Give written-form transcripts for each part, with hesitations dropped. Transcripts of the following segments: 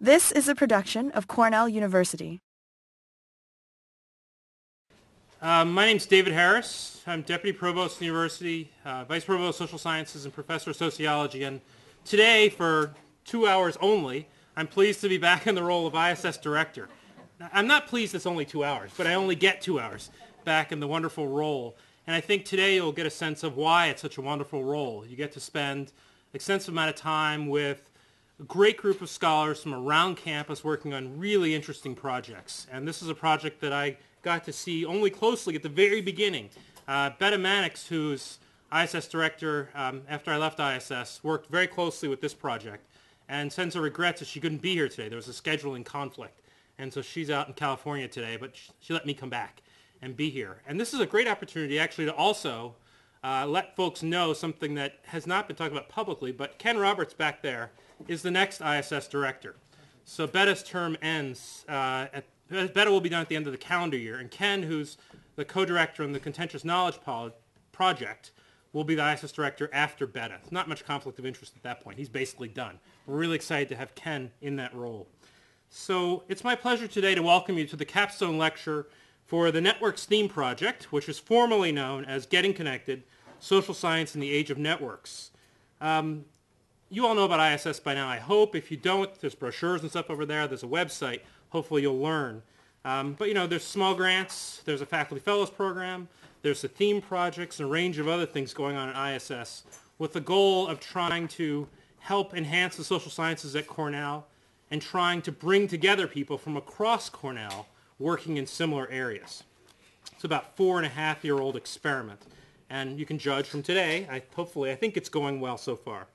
This is a production of Cornell University. My name's David Harris. I'm Deputy Provost of the University, Vice Provost of Social Sciences, and Professor of Sociology. And today, for 2 hours only, I'm pleased to be back in the role of ISS Director. Now, I'm not pleased it's only 2 hours, but I only get 2 hours back in the wonderful role. And I think today you'll get a sense of why it's such a wonderful role. You get to spend an extensive amount of time with a great group of scholars from around campus working on really interesting projects. And this is a project that I got to see only closely at the very beginning. Betta Mannix, who's ISS Director after I left ISS, worked very closely with this project and sends her regrets that she couldn't be here today. There was a scheduling conflict. And so she's out in California today, but she let me come back and be here. And this is a great opportunity actually to also let folks know something that has not been talked about publicly, but Ken Roberts back there is the next ISS Director. So Betta's term ends Betta will be done at the end of the calendar year, and Ken, who's the co-director on the Contentious Knowledge Project, will be the ISS Director after Betta. Not much conflict of interest at that point. He's basically done. We're really excited to have Ken in that role. So it's my pleasure today to welcome you to the capstone lecture for the Networks Theme Project, which is formally known as Getting Connected, Social Science in the Age of Networks. You all know about ISS by now, I hope. If you don't, there's brochures and stuff over there. There's a website. Hopefully you'll learn. But you know, there's small grants, there's a faculty fellows program, there's the theme projects, and a range of other things going on at ISS with the goal of trying to help enhance the social sciences at Cornell and trying to bring together people from across Cornell working in similar areas. It's about 4.5-year-old experiment. And you can judge from today, I think it's going well so far.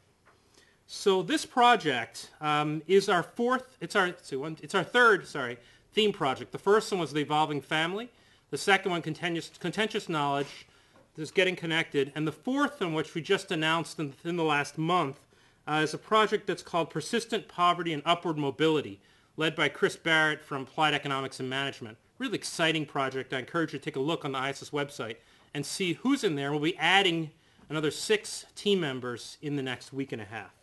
So this project is our third theme project. The first one was the Evolving Family. The second one, Contentious Knowledge. This is Getting Connected. And the fourth one, which we just announced in the last month, is a project that's called Persistent Poverty and Upward Mobility, led by Chris Barrett from Applied Economics and Management. Really exciting project. I encourage you to take a look on the ISS website and see who's in there. We'll be adding another 6 team members in the next week and a half.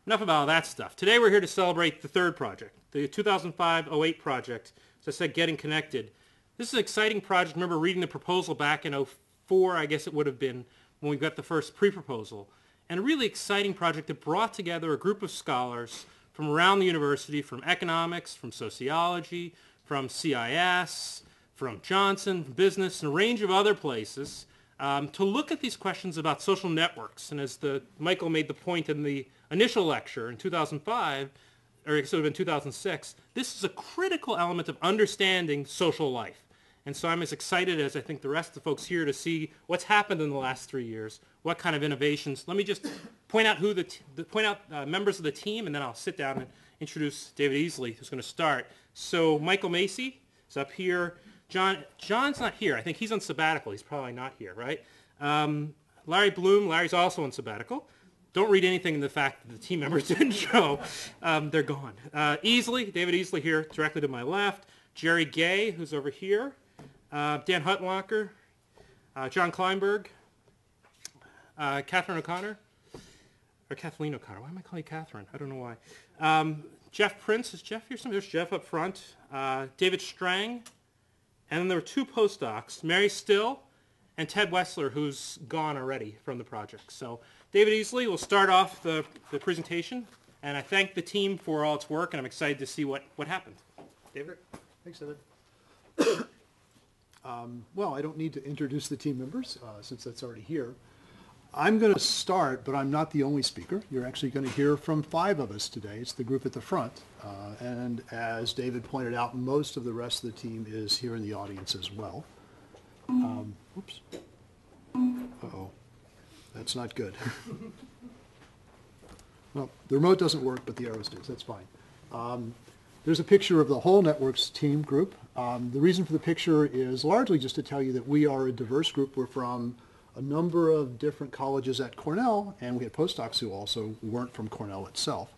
Enough about all that stuff. Today we're here to celebrate the third project, the 2005-08 project, as I said, Getting Connected. This is an exciting project. I remember reading the proposal back in 04, I guess it would have been, when we got the first pre-proposal. And a really exciting project that brought together a group of scholars from around the university, from economics, from sociology, from CIS, from Johnson, from business, and a range of other places, to look at these questions about social networks. And as Michael made the point in the initial lecture in 2005, or it would have been 2006, this is a critical element of understanding social life. And so I'm as excited as I think the rest of the folks here to see what's happened in the last 3 years, what kind of innovations. Let me just point out members of the team, and then I'll sit down and introduce David Easley, who's going to start. So Michael Macy is up here. John's not here. I think he's on sabbatical. He's probably not here, right? Larry Bloom. Larry's also on sabbatical. Don't read anything in the fact that the team members didn't show. They're gone. David Easley here, directly to my left. Jerry Gay, who's over here. Dan Huttenlocker. Jon Kleinberg. Catherine O'Connor. Or Kathleen O'Connor. Why am I calling you Catherine? I don't know why. Jeff Prince. Is Jeff here? There's Jeff up front. David Strang. And then there were 2 postdocs, Mary Still and Ted Wessler, who's gone already from the project. So David Easley will start off the presentation, and I thank the team for all its work, and I'm excited to see what happened. David? Thanks, David. Well, I don't need to introduce the team members, since that's already here. I'm going to start, but I'm not the only speaker. You're actually going to hear from 5 of us today. It's the group at the front. And as David pointed out, most of the rest of the team is here in the audience as well. Oops. Uh-oh. That's not good. Well, the remote doesn't work, but the arrows do, so that's fine. There's a picture of the whole Networks team group. The reason for the picture is largely just to tell you that we are a diverse group. We're from a number of different colleges at Cornell, and we had postdocs who also weren't from Cornell itself.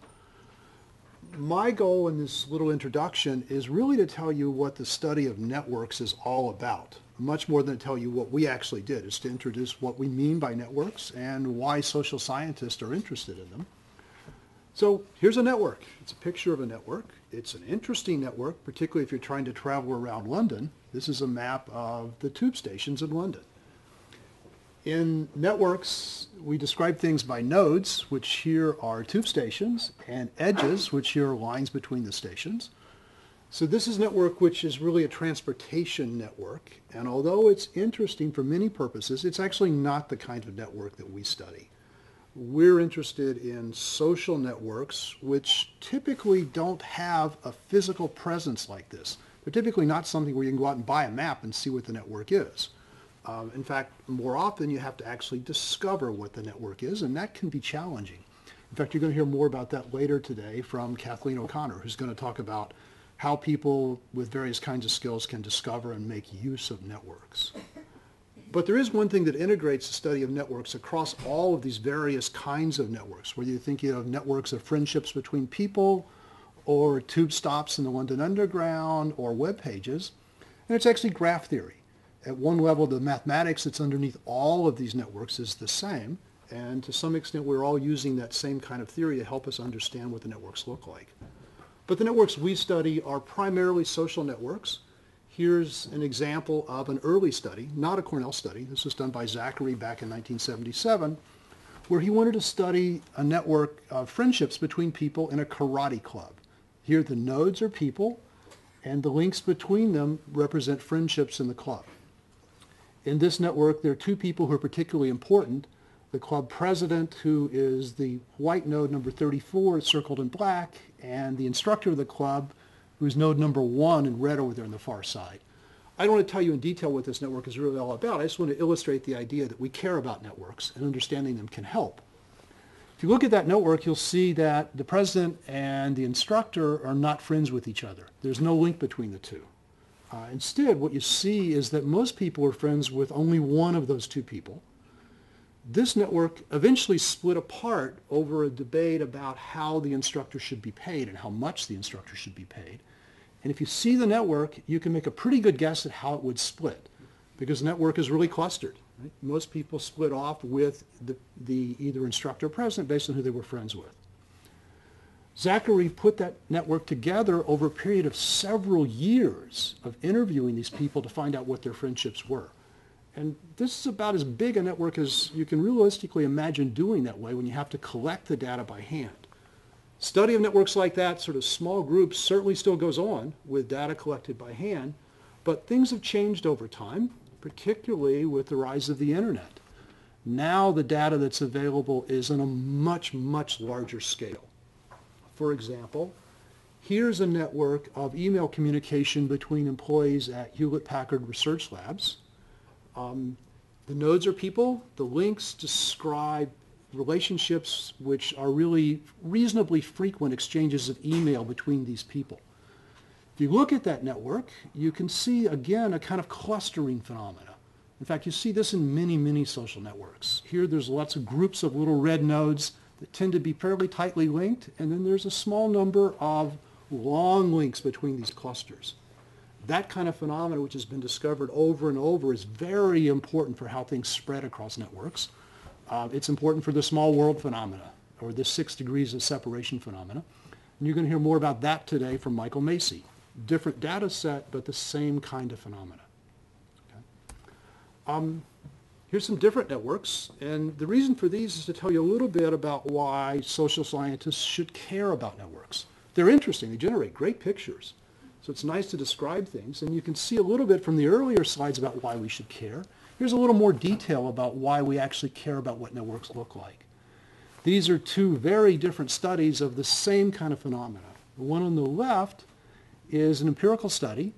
My goal in this little introduction is really to tell you what the study of networks is all about. Much more than to tell you what we actually did. It's to introduce what we mean by networks and why social scientists are interested in them. So here's a network. It's a picture of a network. It's an interesting network, particularly if you're trying to travel around London. This is a map of the tube stations in London. In networks, we describe things by nodes, which here are tube stations, and edges, which here are lines between the stations. So this is a network which is really a transportation network, and although it's interesting for many purposes, it's actually not the kind of network that we study. We're interested in social networks which typically don't have a physical presence like this. They're typically not something where you can go out and buy a map and see what the network is. In fact, more often you have to actually discover what the network is, and that can be challenging. In fact, you're going to hear more about that later today from Kathleen O'Connor, who's going to talk about how people with various kinds of skills can discover and make use of networks. But there is one thing that integrates the study of networks across all of these various kinds of networks, whether you're thinking of networks of friendships between people, or tube stops in the London Underground, or web pages, and it's actually graph theory. At one level, the mathematics that's underneath all of these networks is the same, and to some extent we're all using that same kind of theory to help us understand what the networks look like. But the networks we study are primarily social networks. Here's an example of an early study, not a Cornell study. This was done by Zachary back in 1977, where he wanted to study a network of friendships between people in a karate club. Here the nodes are people, and the links between them represent friendships in the club. In this network, there are two people who are particularly important. The club president, who is the white node number 34, circled in black, and the instructor of the club, who's node number 1 in red over there on the far side. I don't want to tell you in detail what this network is really all about. I just want to illustrate the idea that we care about networks, and understanding them can help. If you look at that network, you'll see that the president and the instructor are not friends with each other. There's no link between the two. Instead, what you see is that most people are friends with only one of those two people. This network eventually split apart over a debate about how the instructor should be paid and how much the instructor should be paid. And if you see the network, you can make a pretty good guess at how it would split, because the network is really clustered. Right? Most people split off with the either instructor or president based on who they were friends with. Zachary put that network together over a period of several years of interviewing these people to find out what their friendships were. And this is about as big a network as you can realistically imagine doing that way when you have to collect the data by hand. Study of networks like that, sort of small groups, certainly still goes on with data collected by hand, but things have changed over time, particularly with the rise of the internet. Now the data that's available is on a much, much larger scale. For example, here's a network of email communication between employees at Hewlett-Packard Research Labs. The nodes are people. The links describe relationships which are really reasonably frequent exchanges of email between these people. If you look at that network, you can see, again, a kind of clustering phenomena. In fact, you see this in many, many social networks. Here there's lots of groups of little red nodes that tend to be fairly tightly linked, and then there's a small number of long links between these clusters. That kind of phenomenon, which has been discovered over and over, is very important for how things spread across networks. It's important for the small world phenomena, or the 6 degrees of separation phenomena. And you're going to hear more about that today from Michael Macy. Different data set, but the same kind of phenomena. Okay. Here's some different networks, and the reason for these is to tell you a little bit about why social scientists should care about networks. They're interesting. They generate great pictures. So it's nice to describe things, and you can see a little bit from the earlier slides about why we should care. Here's a little more detail about why we actually care about what networks look like. These are two very different studies of the same kind of phenomena. The one on the left is an empirical study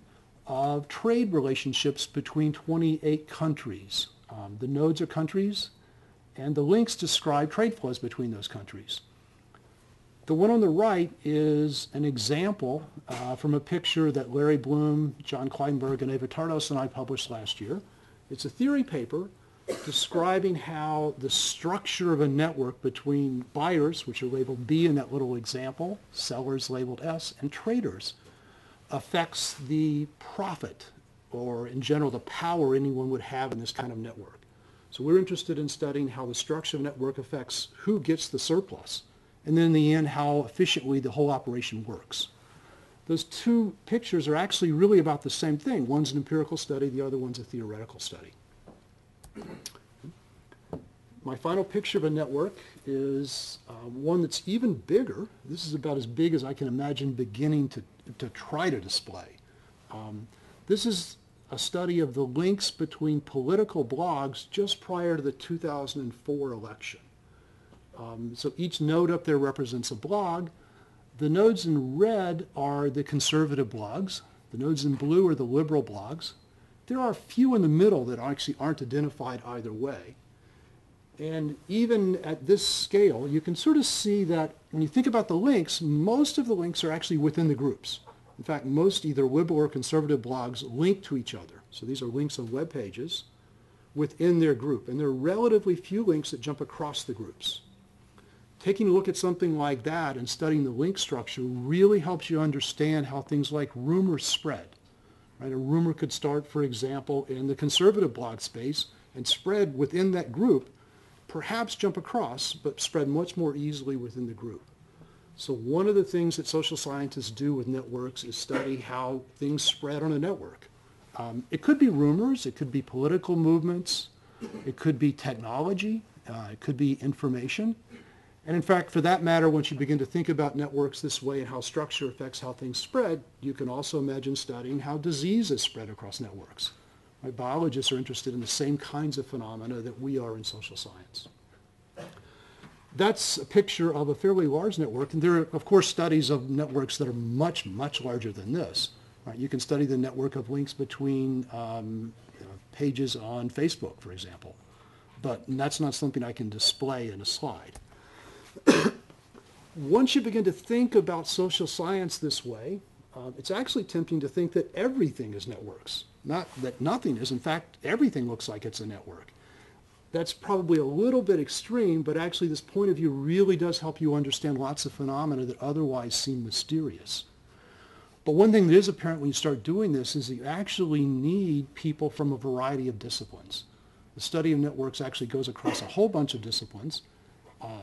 of trade relationships between 28 countries. The nodes are countries, and the links describe trade flows between those countries. The one on the right is an example from a picture that Larry Bloom, Jon Kleinberg, and Eva Tardos and I published last year. It's a theory paper describing how the structure of a network between buyers, which are labeled B in that little example, sellers labeled S, and traders affects the profit, or in general the power anyone would have in this kind of network. So we're interested in studying how the structure of a network affects who gets the surplus and then in the end, how efficiently the whole operation works. Those two pictures are actually really about the same thing. One's an empirical study, the other one's a theoretical study. My final picture of a network is one that's even bigger. This is about as big as I can imagine beginning to try to display. This is a study of the links between political blogs just prior to the 2004 election. So each node up there represents a blog. The nodes in red are the conservative blogs. The nodes in blue are the liberal blogs. There are a few in the middle that actually aren't identified either way. And even at this scale, you can sort of see that when you think about the links, most of the links are actually within the groups. In fact, most either liberal or conservative blogs link to each other. So these are links on web pages within their group. And there are relatively few links that jump across the groups. Taking a look at something like that and studying the link structure really helps you understand how things like rumors spread. Right? A rumor could start, for example, in the conservative blog space and spread within that group, perhaps jump across, but spread much more easily within the group. So one of the things that social scientists do with networks is study how things spread on a network. It could be rumors, it could be political movements, it could be technology, it could be information. And in fact, for that matter, once you begin to think about networks this way and how structure affects how things spread, you can also imagine studying how diseases spread across networks. Right? Biologists are interested in the same kinds of phenomena that we are in social science. That's a picture of a fairly large network, and there are, of course, studies of networks that are much, much larger than this. Right? You can study the network of links between pages on Facebook, for example, but that's not something I can display in a slide. Once you begin to think about social science this way, it's actually tempting to think that everything is networks. Not that nothing is. In fact, everything looks like it's a network. That's probably a little bit extreme, but actually this point of view really does help you understand lots of phenomena that otherwise seem mysterious. But one thing that is apparent when you start doing this is that you actually need people from a variety of disciplines. The study of networks actually goes across a whole bunch of disciplines.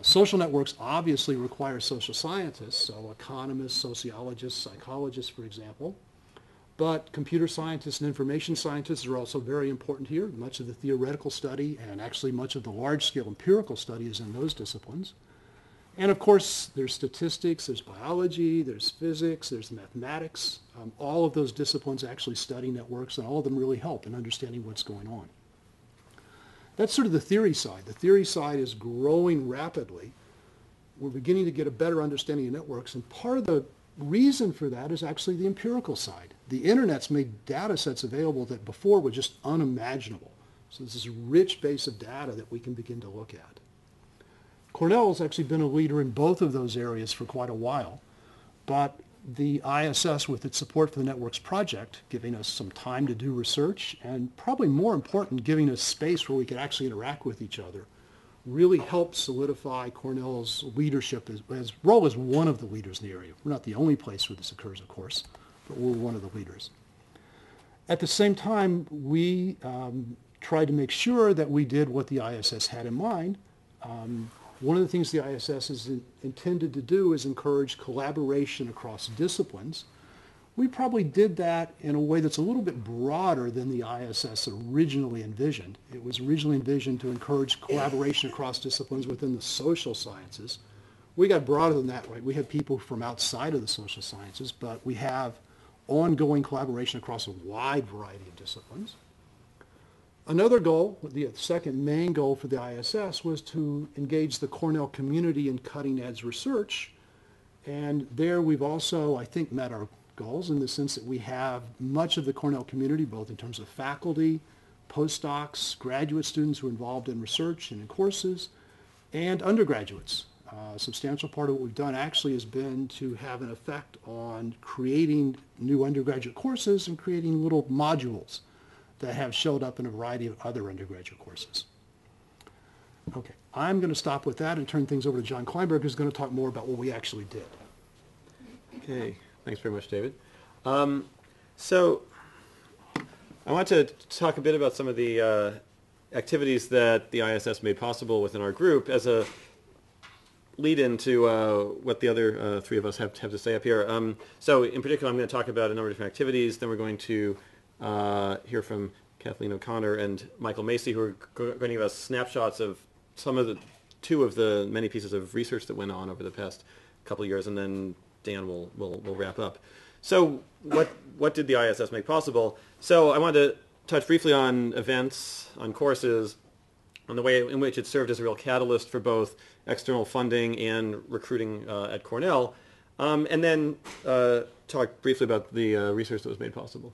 Social networks obviously require social scientists, so economists, sociologists, psychologists, for example. But computer scientists and information scientists are also very important here. Much of the theoretical study and actually much of the large-scale empirical study is in those disciplines. And of course, there's statistics, there's biology, there's physics, there's mathematics. All of those disciplines actually study networks, and all of them really help in understanding what's going on. That's sort of the theory side. The theory side is growing rapidly. We're beginning to get a better understanding of networks, and part of the reason for that is actually the empirical side. The internet's made data sets available that before were just unimaginable. So there's this rich base of data that we can begin to look at. Cornell has actually been a leader in both of those areas for quite a while, but the ISS, with its support for the Networks Project, giving us some time to do research, and probably more important, giving us space where we could actually interact with each other, really helped solidify Cornell's leadership as role as one of the leaders in the area. We're not the only place where this occurs, of course, but we're one of the leaders. At the same time, we tried to make sure that we did what the ISS had in mind. One of the things the ISS is intended to do is encourage collaboration across disciplines. We probably did that in a way that's a little bit broader than the ISS originally envisioned. It was originally envisioned to encourage collaboration across disciplines within the social sciences. We got broader than that, right? We have people from outside of the social sciences, but we have ongoing collaboration across a wide variety of disciplines. Another goal, the second main goal for the ISS, was to engage the Cornell community in cutting-edge research. And there we've also, I think, met our goals in the sense that we have much of the Cornell community, both in terms of faculty, postdocs, graduate students who are involved in research and in courses, and undergraduates. A substantial part of what we've done actually has been to have an effect on creating new undergraduate courses and creating little modules that have showed up in a variety of other undergraduate courses. Okay, I'm going to stop with that and turn things over to Jon Kleinberg, who's going to talk more about what we actually did. Okay, thanks very much, David. So I want to talk a bit about some of the activities that the ISS made possible within our group. As a lead into what the other three of us have to say up here. So in particular, I'm going to talk about a number of different activities. Then we're going to hear from Kathleen O'Connor and Michael Macy, who are going to give us snapshots of two of the many pieces of research that went on over the past couple of years, and then Dan will wrap up. So what did the ISS make possible? So I wanted to touch briefly on events, on courses, on the way in which it served as a real catalyst for both external funding and recruiting at Cornell, and then talk briefly about the research that was made possible.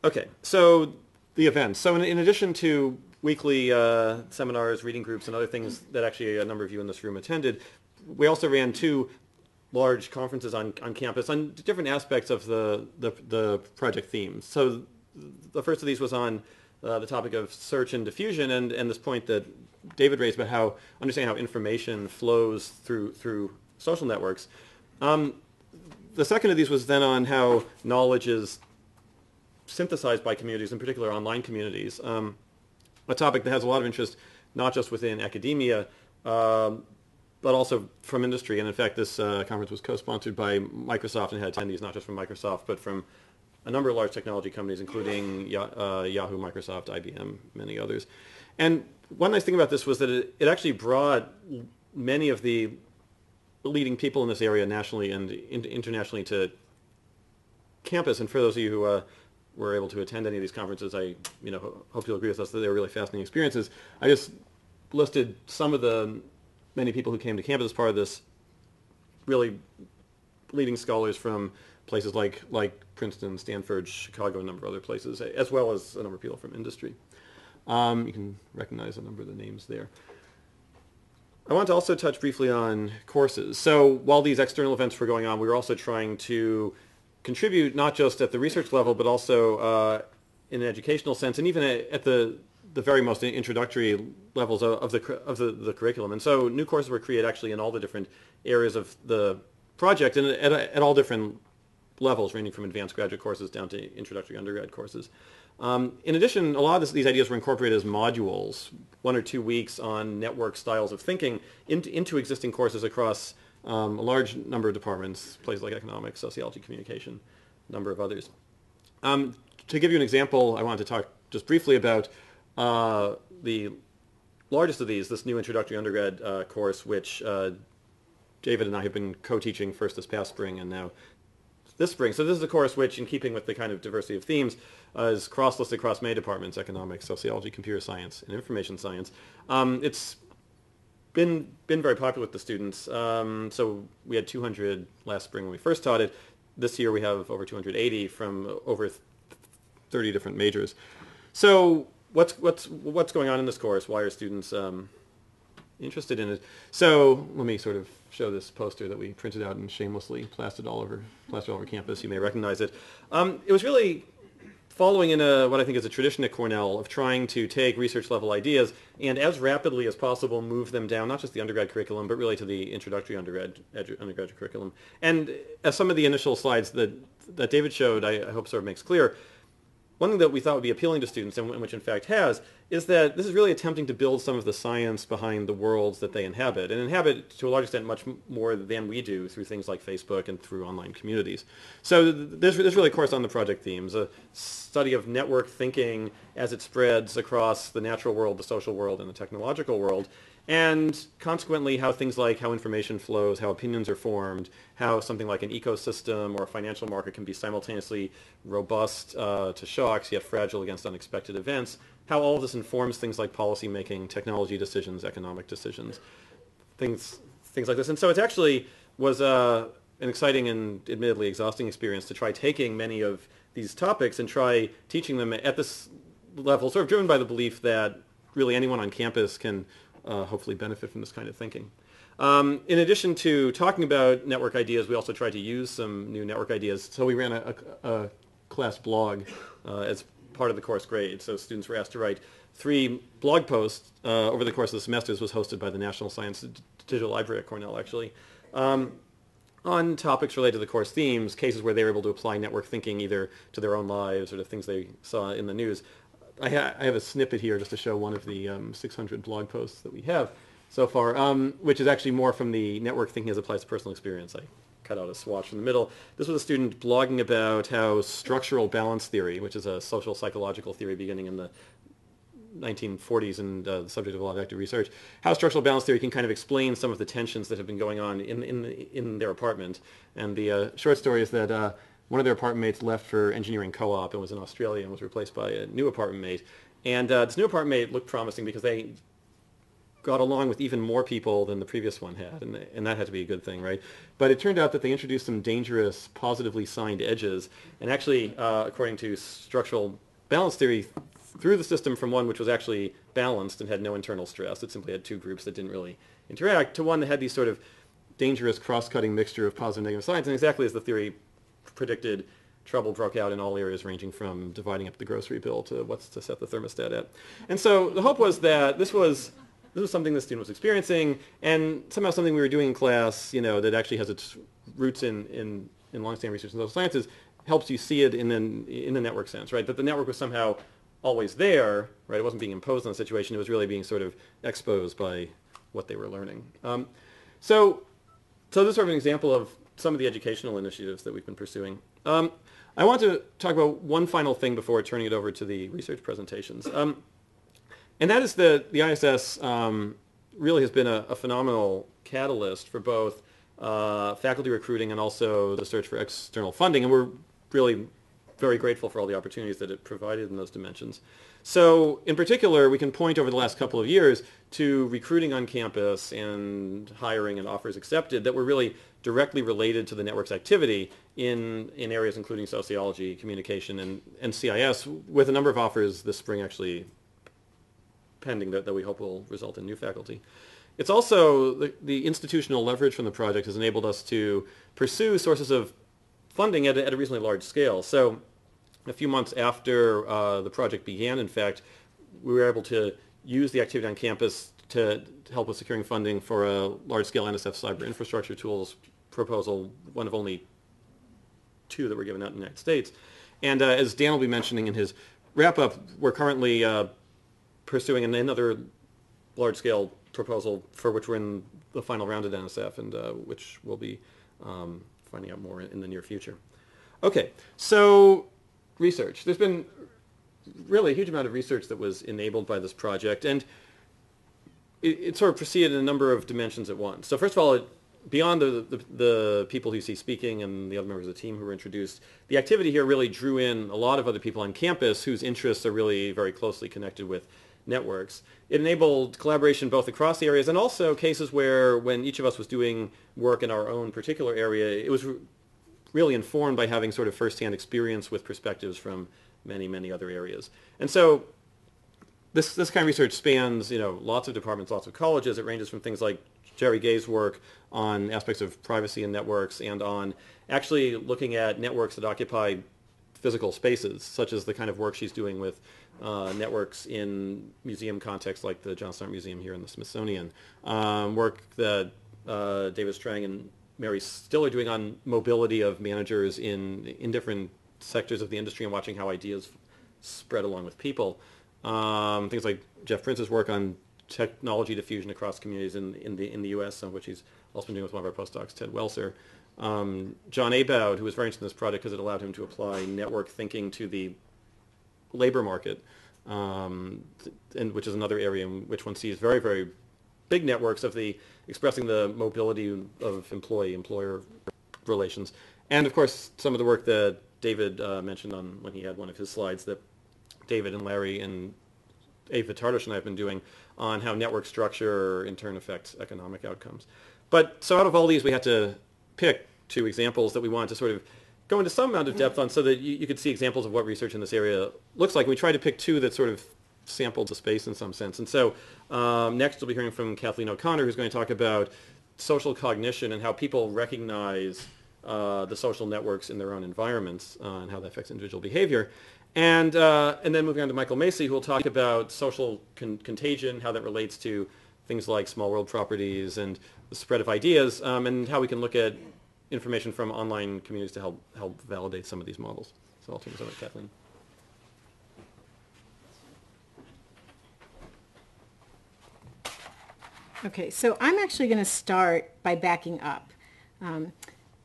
Okay, so the events. So in addition to weekly seminars, reading groups, and other things that actually a number of you in this room attended, we also ran two large conferences on campus on different aspects of the project themes. So the first of these was on the topic of search and diffusion, and this point that David raised about understanding how information flows through social networks. The second of these was then on how knowledge is synthesized by communities, in particular online communities, a topic that has a lot of interest not just within academia, but also from industry. And in fact, this conference was co-sponsored by Microsoft and had attendees not just from Microsoft, but from a number of large technology companies, including Yahoo, Microsoft, IBM, many others. And one nice thing about this was that it actually brought many of the leading people in this area nationally and internationally to campus. And for those of you who were able to attend any of these conferences, I hope you'll agree with us that they were really fascinating experiences. I just listed some of the many people who came to campus as part of this, really leading scholars from places like Princeton, Stanford, Chicago, and a number of other places, as well as a number of people from industry. You can recognize a number of the names there. I want to also touch briefly on courses. So while these external events were going on, we were also trying to contribute not just at the research level, but also in an educational sense, and even at the very most introductory levels of the curriculum. And so new courses were created actually in all the different areas of the project, and at all different levels, ranging from advanced graduate courses down to introductory undergrad courses. In addition, a lot of these ideas were incorporated as modules, 1 or 2 weeks on network styles of thinking into existing courses across a large number of departments, places like economics, sociology, communication, a number of others. To give you an example, I wanted to talk just briefly about the largest of these, this new introductory undergrad course, which David and I have been co-teaching first this past spring and now this spring. So this is a course which, in keeping with the kind of diversity of themes, is cross-listed across many departments: economics, sociology, computer science, and information science. It's been very popular with the students. So we had 200 last spring when we first taught it. This year we have over 280 from over 30 different majors. So what's going on in this course? Why are students interested in it? So let me sort of show this poster that we printed out and shamelessly plastered all over campus. You may recognize it. It was really following in what I think is a tradition at Cornell of trying to take research level ideas and as rapidly as possible move them down, not just the undergrad curriculum, but really to the introductory undergraduate curriculum. And as some of the initial slides that David showed, I hope sort of makes clear, one thing that we thought would be appealing to students, and which in fact has, is that this is really attempting to build some of the science behind the worlds that they inhabit, and inhabit to a large extent much more than we do through things like Facebook and through online communities. So there's really a course on the project themes, a study of network thinking as it spreads across the natural world, the social world, and the technological world, and consequently how things like how information flows, how opinions are formed, how something like an ecosystem or a financial market can be simultaneously robust to shocks, yet fragile against unexpected events, how all of this informs things like policy making, technology decisions, economic decisions, things like this. And so it actually was an exciting and admittedly exhausting experience to try taking many of these topics and try teaching them at this level, sort of driven by the belief that really anyone on campus can hopefully benefit from this kind of thinking. In addition to talking about network ideas, we also tried to use some new network ideas. So we ran a class blog as part of the course grade. So students were asked to write 3 blog posts over the course of the semester. This was hosted by the National Science Digital Library at Cornell, actually, on topics related to the course themes, cases where they were able to apply network thinking either to their own lives or to things they saw in the news. I have a snippet here just to show one of the 600 blog posts that we have. so far, which is actually more from the network thinking as applies to personal experience. I cut out a swatch from the middle. This was a student blogging about how structural balance theory, which is a social psychological theory beginning in the 1940s and the subject of a lot of active research, how structural balance theory can kind of explain some of the tensions that have been going on in their apartment. And the short story is that one of their apartment mates left for engineering co-op and was in Australia and was replaced by a new apartment mate. And this new apartment mate looked promising because they got along with even more people than the previous one had, and that had to be a good thing, right? But it turned out that they introduced some dangerous, positively signed edges, and actually, according to structural balance theory, through the system from one which was actually balanced and had no internal stress, it simply had two groups that didn't really interact, to one that had these sort of dangerous cross-cutting mixture of positive and negative signs, and exactly as the theory predicted, trouble broke out in all areas ranging from dividing up the grocery bill to what's to set the thermostat at. And so the hope was that this was something the student was experiencing, and somehow something we were doing in class, that actually has its roots in long-standing research in social sciences, helps you see it in the network sense, right? That the network was somehow always there, right? It wasn't being imposed on the situation. It was really being sort of exposed by what they were learning. So this is sort of an example of some of the educational initiatives that we've been pursuing. I want to talk about one final thing before turning it over to the research presentations. And that is the ISS really has been a phenomenal catalyst for both faculty recruiting and also the search for external funding. And we're really very grateful for all the opportunities that it provided in those dimensions. So in particular, we can point over the last couple of years to recruiting on campus and hiring and offers accepted that were really directly related to the network's activity in areas including sociology, communication, and CIS, with a number of offers this spring actually pending that we hope will result in new faculty. It's also the institutional leverage from the project has enabled us to pursue sources of funding at a reasonably large scale. So a few months after the project began, in fact, we were able to use the activity on campus to help with securing funding for a large-scale NSF cyber infrastructure tools proposal, one of only two that were given out in the United States. And as Dan will be mentioning in his wrap-up, we're currently pursuing another large-scale proposal for which we're in the final round at NSF, and which we'll be finding out more in the near future. Okay, so research. There's been really a huge amount of research that was enabled by this project, and it sort of proceeded in a number of dimensions at once. So first of all, beyond the people you see speaking and the other members of the team who were introduced, the activity here really drew in a lot of other people on campus whose interests are really very closely connected with networks. It enabled collaboration both across the areas and also cases where when each of us was doing work in our own particular area, it was really informed by having sort of first-hand experience with perspectives from many, many other areas. And so this kind of research spans, lots of departments, lots of colleges. It ranges from things like Jerry Gay's work on aspects of privacy in networks and on actually looking at networks that occupy physical spaces, such as the kind of work she's doing with networks in museum contexts like the John Start Museum here in the Smithsonian. Work that David Strang and Mary Still are doing on mobility of managers in different sectors of the industry and watching how ideas spread along with people. Things like Jeff Prince's work on technology diffusion across communities in the U.S., some of which he's also been doing with one of our postdocs, Ted Welser. John Aboud, who was very interested in this project because it allowed him to apply network thinking to the labor market, and which is another area in which one sees very, very big networks of expressing the mobility of employee-employer relations. And of course, some of the work that David mentioned when he had one of his slides that David and Larry and Ava Tardosh and I have been doing on how network structure in turn affects economic outcomes. But so out of all these, we had to pick two examples that we wanted to sort of go into some amount of depth on so that you could see examples of what research in this area looks like. We tried to pick two that sort of sampled the space in some sense. And so next we'll be hearing from Kathleen O'Connor, who's going to talk about social cognition and how people recognize the social networks in their own environments and how that affects individual behavior. And then moving on to Michael Macy, who will talk about social contagion, how that relates to things like small world properties and the spread of ideas, and how we can look at information from online communities to help validate some of these models. So I'll turn this over to Kathleen. Okay, so I'm actually going to start by backing up.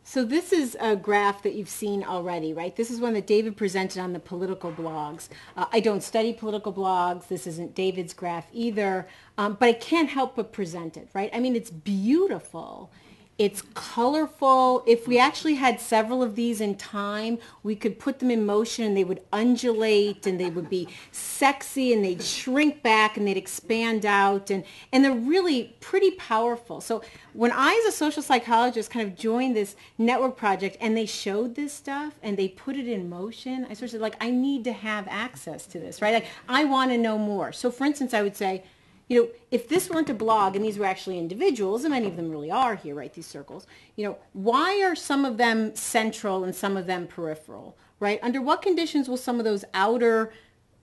So this is a graph that you've seen already, right? This is one that David presented on the political blogs. I don't study political blogs. This isn't David's graph either, but I can't help but present it, right? I mean, it's beautiful. It's colorful. If we actually had several of these in time, we could put them in motion and they would undulate and they would be sexy and they'd shrink back and they'd expand out and they're really pretty powerful. So when I, as a social psychologist, kind of joined this network project and they showed this stuff and they put it in motion, I sort of said, like, I need to have access to this, right? Like, I want to know more. So for instance, I would say, you know, if this weren't a blog and these were actually individuals, and many of them really are here, right, these circles, you know, why are some of them central and some of them peripheral, right? Under what conditions will some of those outer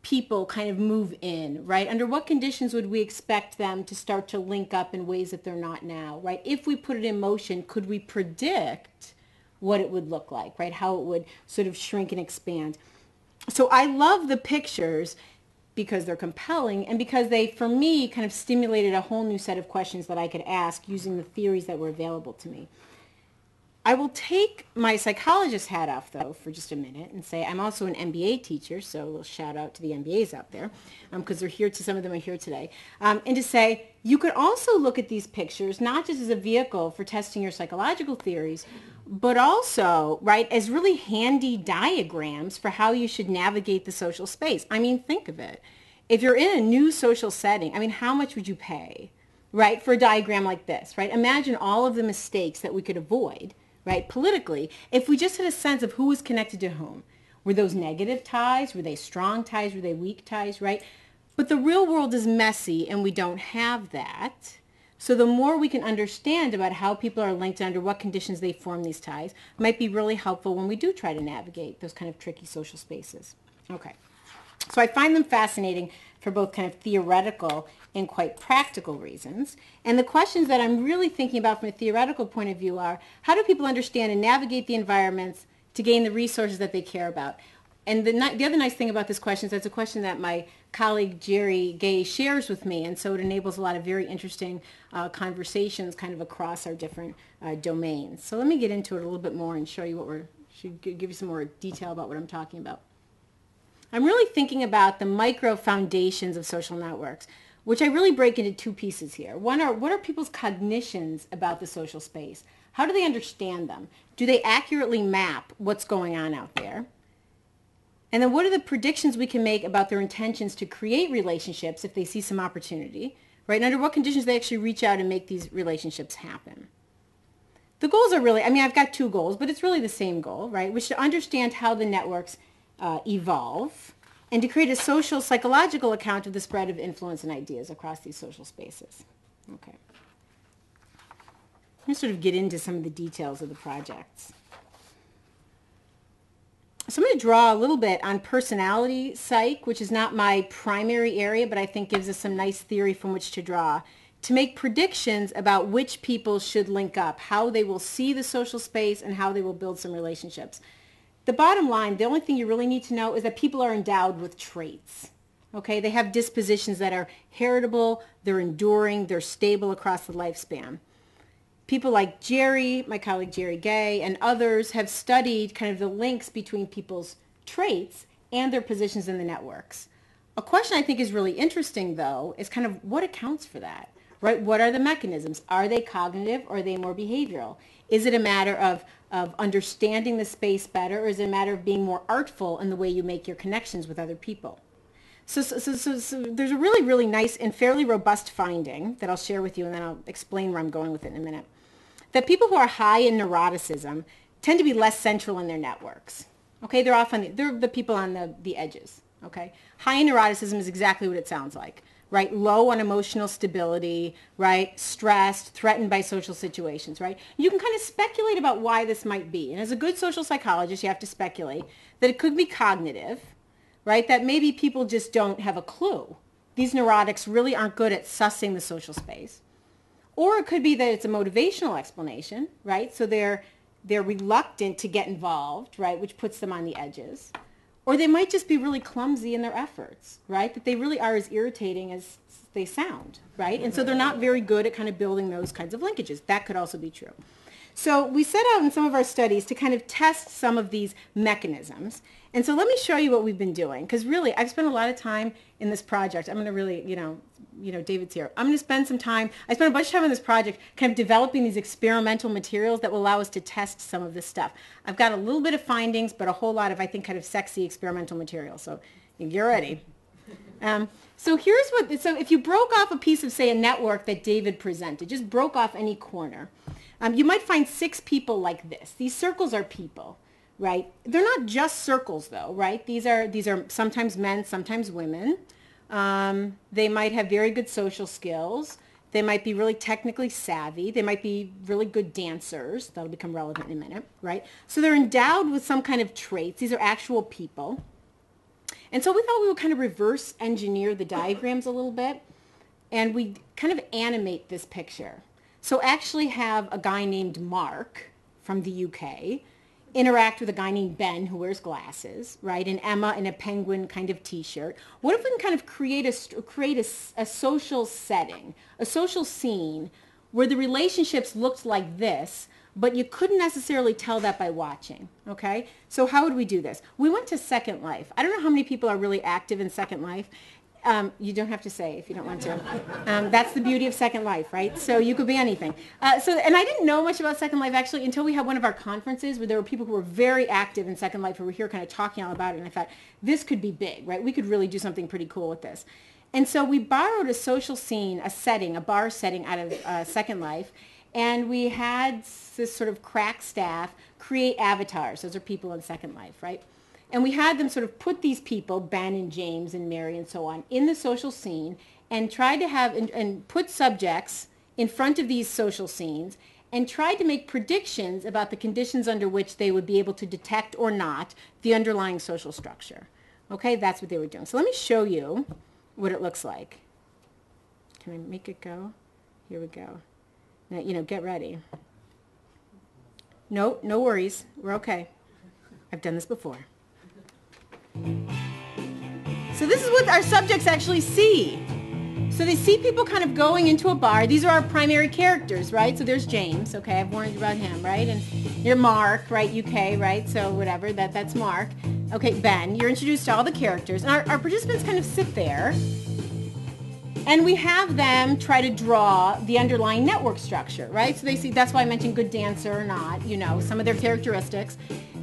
people kind of move in, right? Under what conditions would we expect them to start to link up in ways that they're not now, right? If we put it in motion, could we predict what it would look like, right? How it would sort of shrink and expand. So I love the pictures because they're compelling and because they, for me, kind of stimulated a whole new set of questions that I could ask using the theories that were available to me. I will take my psychologist hat off, though, for just a minute and say I'm also an MBA teacher, so a little shout out to the MBAs out there, because they're here, some of them are here today, and to say you could also look at these pictures not just as a vehicle for testing your psychological theories, but also, right, as really handy diagrams for how you should navigate the social space. I mean, think of it. If you're in a new social setting, I mean, how much would you pay, right, for a diagram like this, right? Imagine all of the mistakes that we could avoid, right, politically, if we just had a sense of who was connected to whom. Were those negative ties? Were they strong ties? Were they weak ties, right? But the real world is messy, and we don't have that. So the more we can understand about how people are linked and under what conditions they form these ties might be really helpful when we do try to navigate those kind of tricky social spaces. Okay. So I find them fascinating for both kind of theoretical and quite practical reasons. And the questions that I'm really thinking about from a theoretical point of view are, how do people understand and navigate the environments to gain the resources that they care about? And the other nice thing about this question is that's a question that my colleague Jerry Gay shares with me, and so it enables a lot of very interesting conversations kind of across our different domains. So let me get into it a little bit more and show you give you some more detail about what I'm talking about. I'm really thinking about the micro foundations of social networks, which I really break into two pieces here. One are, what are people's cognitions about the social space? How do they understand them? Do they accurately map what's going on out there? And then what are the predictions we can make about their intentions to create relationships if they see some opportunity, right? And under what conditions they actually reach out and make these relationships happen? The goals are really, I mean, I've got two goals, but it's really the same goal, right? Which is to understand how the networks evolve and to create a social psychological account of the spread of influence and ideas across these social spaces. Okay. I'm going to sort of get into some of the details of the projects. So I'm going to draw a little bit on personality psych, which is not my primary area, but I think gives us some nice theory from which to draw, to make predictions about which people should link up, how they will see the social space, and how they will build some relationships. The bottom line, the only thing you really need to know is that people are endowed with traits. Okay, they have dispositions that are heritable, they're enduring, they're stable across the lifespan. People like Jerry, my colleague Jerry Gay, and others have studied kind of the links between people's traits and their positions in the networks. A question I think is really interesting, though, is kind of what accounts for that, right? What are the mechanisms? Are they cognitive or are they more behavioral? Is it a matter of understanding the space better, or is it a matter of being more artful in the way you make your connections with other people? So there's a really, really nice and fairly robust finding that I'll share with you, and then I'll explain where I'm going with it in a minute. That people who are high in neuroticism tend to be less central in their networks. Okay, they're the people on the edges. Okay, high in neuroticism is exactly what it sounds like, right? Low on emotional stability, right? Stressed, threatened by social situations, right? You can kind of speculate about why this might be. And as a good social psychologist, you have to speculate that it could be cognitive, right? That maybe people just don't have a clue. These neurotics really aren't good at sussing the social space. Or it could be that it's a motivational explanation, right? So they're reluctant to get involved, right? Which puts them on the edges. or they might just be really clumsy in their efforts, right? That they really are as irritating as they sound, right? And so they're not very good at kind of building those kinds of linkages. That could also be true. So we set out in some of our studies to kind of test some of these mechanisms. And so let me show you what we've been doing, because really I've spent a lot of time in this project. I'm going to really, David's here. I'm going to spend some time, I spent a bunch of time on this project kind of developing these experimental materials that will allow us to test some of this stuff. I've got a little bit of findings, but a whole lot of, I think, kind of sexy experimental material. So get ready. So if you broke off a piece of, say, a network that David presented, just broke off any corner, you might find 6 people like this. These circles are people, right? They're not just circles, though, right? These are sometimes men, sometimes women. They might have very good social skills. They might be really technically savvy. They might be really good dancers. That'll become relevant in a minute, right? So they're endowed with some kind of traits. These are actual people. And so we thought we would kind of reverse engineer the diagrams a little bit, and we kind of animate this picture. So actually have a guy named Mark from the UK interact with a guy named Ben who wears glasses, right? And Emma in a penguin kind of t-shirt. What if we can kind of create a social setting, a social scene where the relationships looked like this, but you couldn't necessarily tell that by watching, okay? So how would we do this? We went to Second Life. I don't know how many people are really active in Second Life. You don't have to say if you don't want to. That's the beauty of Second Life, right? So you could be anything. And I didn't know much about Second Life actually until we had one of our conferences where there were people who were very active in Second Life who were here kind of talking all about it, and I thought, this could be big, right? We could really do something pretty cool with this. And so we borrowed a social scene, a setting, a bar setting out of Second Life, and we had this sort of crack staff create avatars. Those are people in Second Life, right? And we had them sort of put these people, Ben and James and Mary and so on, in the social scene and tried to have, and put subjects in front of these social scenes and tried to make predictions about the conditions under which they would be able to detect or not the underlying social structure. Okay, that's what they were doing. So let me show you what it looks like. Can I make it go? Here we go. Now, get ready. No worries. We're okay. I've done this before. So this is what our subjects actually see. So they see people kind of going into a bar. These are our primary characters, right? So there's James, okay, I've warned you about him, right? And you're Mark, right, UK, right? So whatever, that's Mark. Okay, Ben, you're introduced to all the characters. And our participants kind of sit there. And we have them try to draw the underlying network structure, right? So they see, that's why I mentioned good dancer or not, some of their characteristics.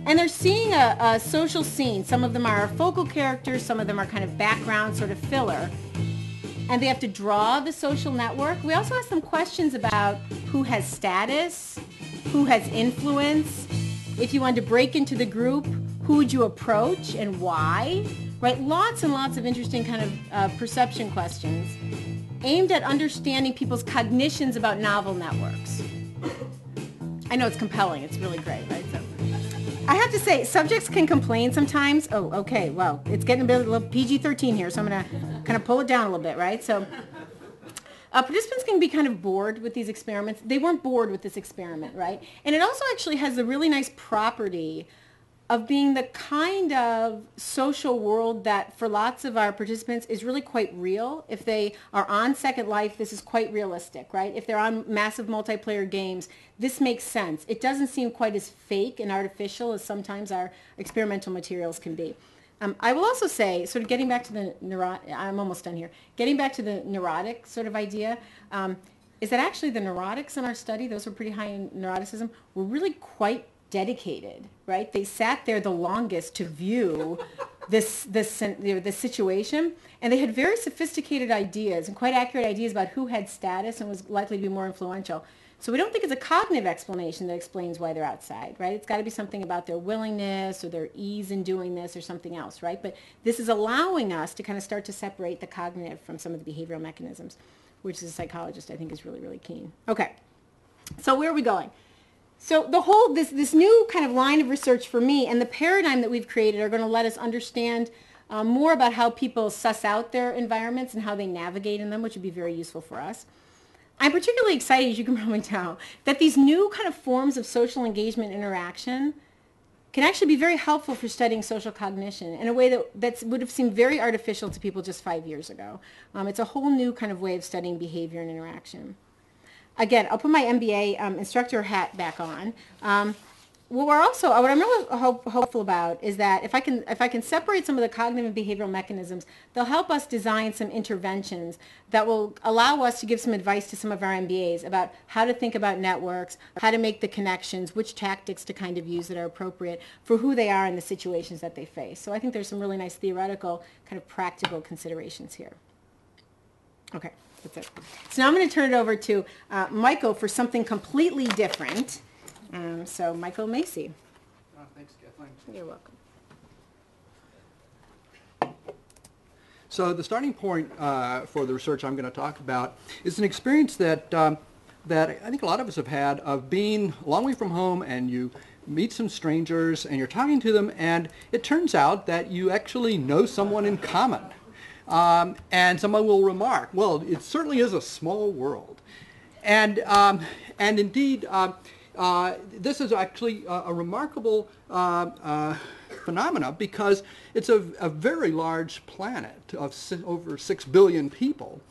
And they're seeing a social scene. Some of them are focal characters, some of them are kind of background, sort of filler. And they have to draw the social network. We also ask them questions about who has status, who has influence. If you wanted to break into the group, who would you approach and why? Right? Lots and lots of interesting kind of perception questions aimed at understanding people's cognitions about novel networks. I know it's compelling. It's really great, right? So I have to say, subjects can complain sometimes. Oh, okay, well, it's getting a little PG-13 here, so I'm going to kind of pull it down a little bit, right? So participants can be kind of bored with these experiments. They weren't bored with this experiment, right? And it also actually has the really nice property of being the kind of social world that for lots of our participants is really quite real. If they are on Second Life, this is quite realistic, right? If they're on massive multiplayer games, this makes sense. It doesn't seem quite as fake and artificial as sometimes our experimental materials can be. I will also say, sort of getting back to the I'm almost done here. Getting back to the neurotic sort of idea, is that actually the neurotics in our study, those who are pretty high in neuroticism, were really quite dedicated, right? They sat there the longest to view this situation, and they had very sophisticated ideas and quite accurate ideas about who had status and was likely to be more influential. So we don't think it's a cognitive explanation that explains why they're outside, right? It's got to be something about their willingness or their ease in doing this or something else, right? But this is allowing us to kind of start to separate the cognitive from some of the behavioral mechanisms, which as a psychologist I think is really, really keen. Okay, so where are we going? So the whole, this new kind of line of research for me and the paradigm that we've created are going to let us understand more about how people suss out their environments and how they navigate in them, which would be very useful for us. I'm particularly excited, as you can probably tell, that these new kind of forms of social engagement interaction can actually be very helpful for studying social cognition in a way that would have seemed very artificial to people just 5 years ago. It's a whole new kind of way of studying behavior and interaction. Again, I'll put my MBA instructor hat back on. What I'm really hopeful about is that if I can separate some of the cognitive and behavioral mechanisms, they'll help us design some interventions that will allow us to give some advice to some of our MBAs about how to think about networks, how to make the connections, which tactics to kind of use that are appropriate for who they are and the situations that they face. So I think there's some really nice theoretical, kind of practical considerations here. Okay, that's it. So now I'm going to turn it over to Michael for something completely different. So Michael Macy. Thanks, Kathleen. You're welcome. So the starting point for the research I'm going to talk about is an experience that I think a lot of us have had of being a long way from home, and you meet some strangers and you're talking to them, and it turns out that you actually know someone in common. And someone will remark, well, it certainly is a small world. And indeed, this is actually a remarkable phenomena because it's a very large planet of over 6 billion people.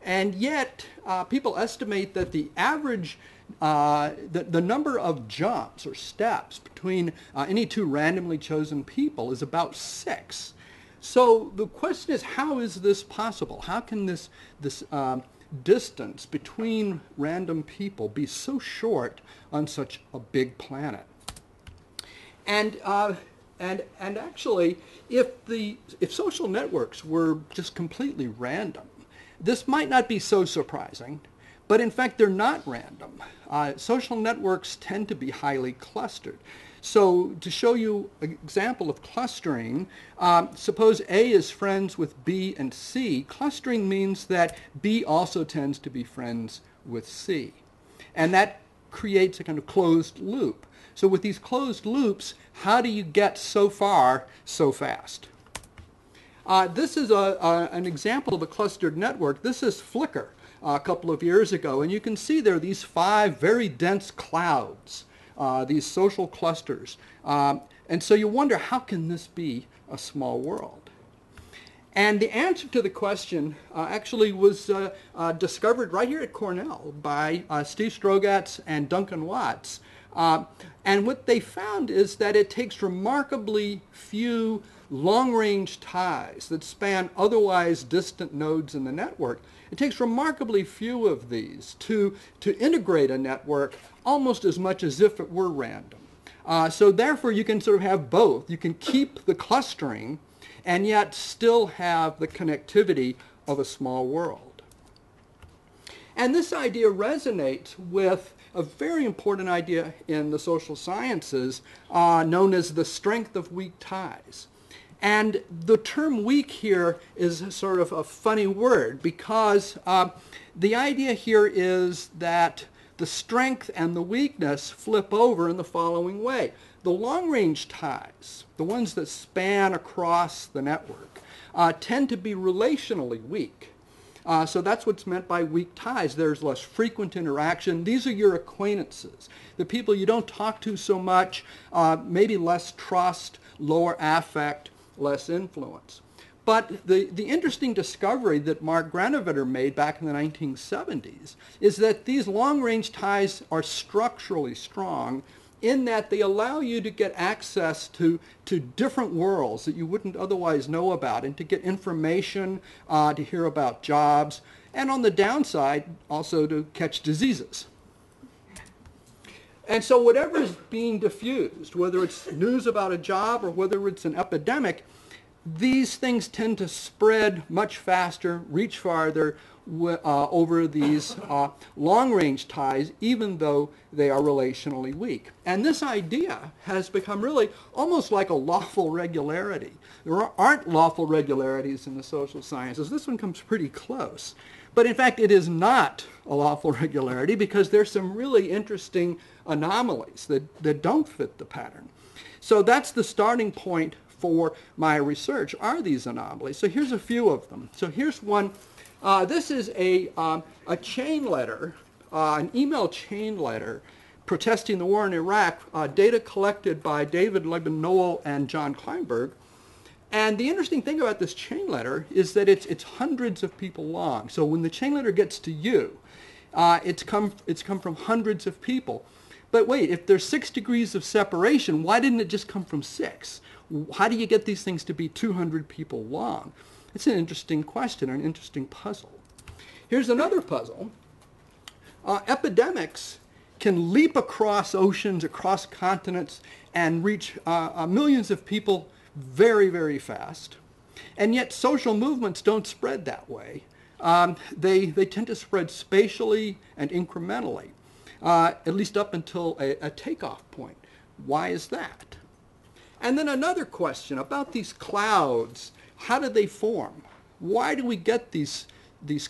And yet, people estimate that the average, the number of jumps or steps between any two randomly chosen people is about 6. So the question is, how is this possible? How can this distance between random people be so short on such a big planet? And actually, if social networks were just completely random, this might not be so surprising, but in fact they're not random. Social networks tend to be highly clustered. So to show you an example of clustering, suppose A is friends with B and C. Clustering means that B also tends to be friends with C. And that creates a kind of closed loop. So with these closed loops, how do you get so far so fast? This is an example of a clustered network. This is Flickr a couple of years ago, and you can see there are these 5 very dense clouds. These social clusters. And so you wonder, how can this be a small world? And the answer to the question actually was discovered right here at Cornell by Steve Strogatz and Duncan Watts. And what they found is that it takes remarkably few long-range ties that span otherwise distant nodes in the network. It takes remarkably few of these to integrate a network almost as much as if it were random. So therefore you can sort of have both. You can keep the clustering and yet still have the connectivity of a small world. And this idea resonates with a very important idea in the social sciences known as the strength of weak ties. And the term weak here is sort of a funny word because the idea here is that the strength and the weakness flip over in the following way. The long-range ties, the ones that span across the network, tend to be relationally weak. So that's what's meant by weak ties. There's less frequent interaction. These are your acquaintances, the people you don't talk to so much, maybe less trust, lower affect, less influence. But the interesting discovery that Mark Granovetter made back in the 1970s is that these long-range ties are structurally strong in that they allow you to get access to different worlds that you wouldn't otherwise know about, and to get information, to hear about jobs, and on the downside, also to catch diseases. And so whatever is being diffused, whether it's news about a job or whether it's an epidemic, these things tend to spread much faster, reach farther over these long-range ties, even though they are relationally weak. And this idea has become really almost like a lawful regularity. There aren't lawful regularities in the social sciences. This one comes pretty close. But in fact, it is not a lawful regularity because there's some really interesting anomalies that don't fit the pattern. So that's the starting point for my research, are these anomalies. So here's a few of them. So here's one. This is a chain letter, an email chain letter protesting the war in Iraq, data collected by David Lebon-Noel and Jon Kleinberg. And the interesting thing about this chain letter is that it's hundreds of people long. So when the chain letter gets to you, it's come from hundreds of people. But wait, if there's 6 degrees of separation, why didn't it just come from 6? How do you get these things to be 200 people long? It's an interesting question, an interesting puzzle. Here's another puzzle. Epidemics can leap across oceans, across continents, and reach millions of people very, very fast. And yet social movements don't spread that way. They tend to spread spatially and incrementally, at least up until a takeoff point. Why is that? And then another question about these clouds. How do they form? Why do we get these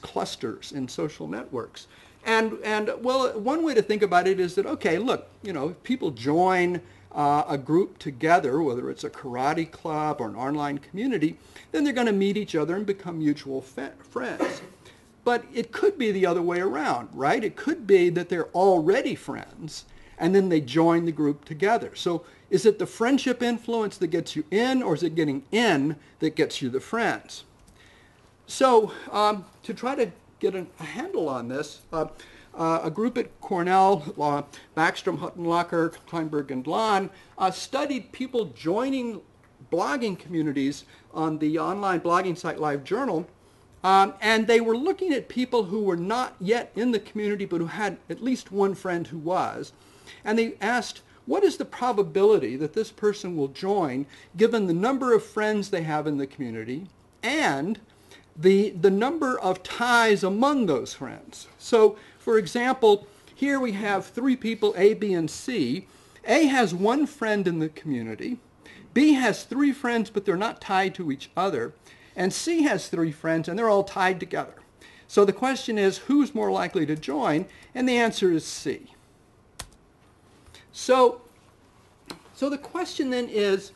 clusters in social networks? And well, one way to think about it is that, okay, look, if people join a group together, whether it's a karate club or an online community, then they're going to meet each other and become mutual friends. But it could be the other way around, right? It could be that they're already friends and then they join the group together. So is it the friendship influence that gets you in, or is it getting in that gets you the friends? So to try to get a handle on this, a group at Cornell, Backstrom, Huttenlocher, Kleinberg, and Lahn, studied people joining blogging communities on the online blogging site LiveJournal, and they were looking at people who were not yet in the community but who had at least one friend who was, and they asked, what is the probability that this person will join given the number of friends they have in the community and the number of ties among those friends? So, for example, here we have 3 people, A, B, and C. A has 1 friend in the community. B has 3 friends, but they're not tied to each other. And C has 3 friends, and they're all tied together. So the question is, who's more likely to join? And the answer is C. So the question then is,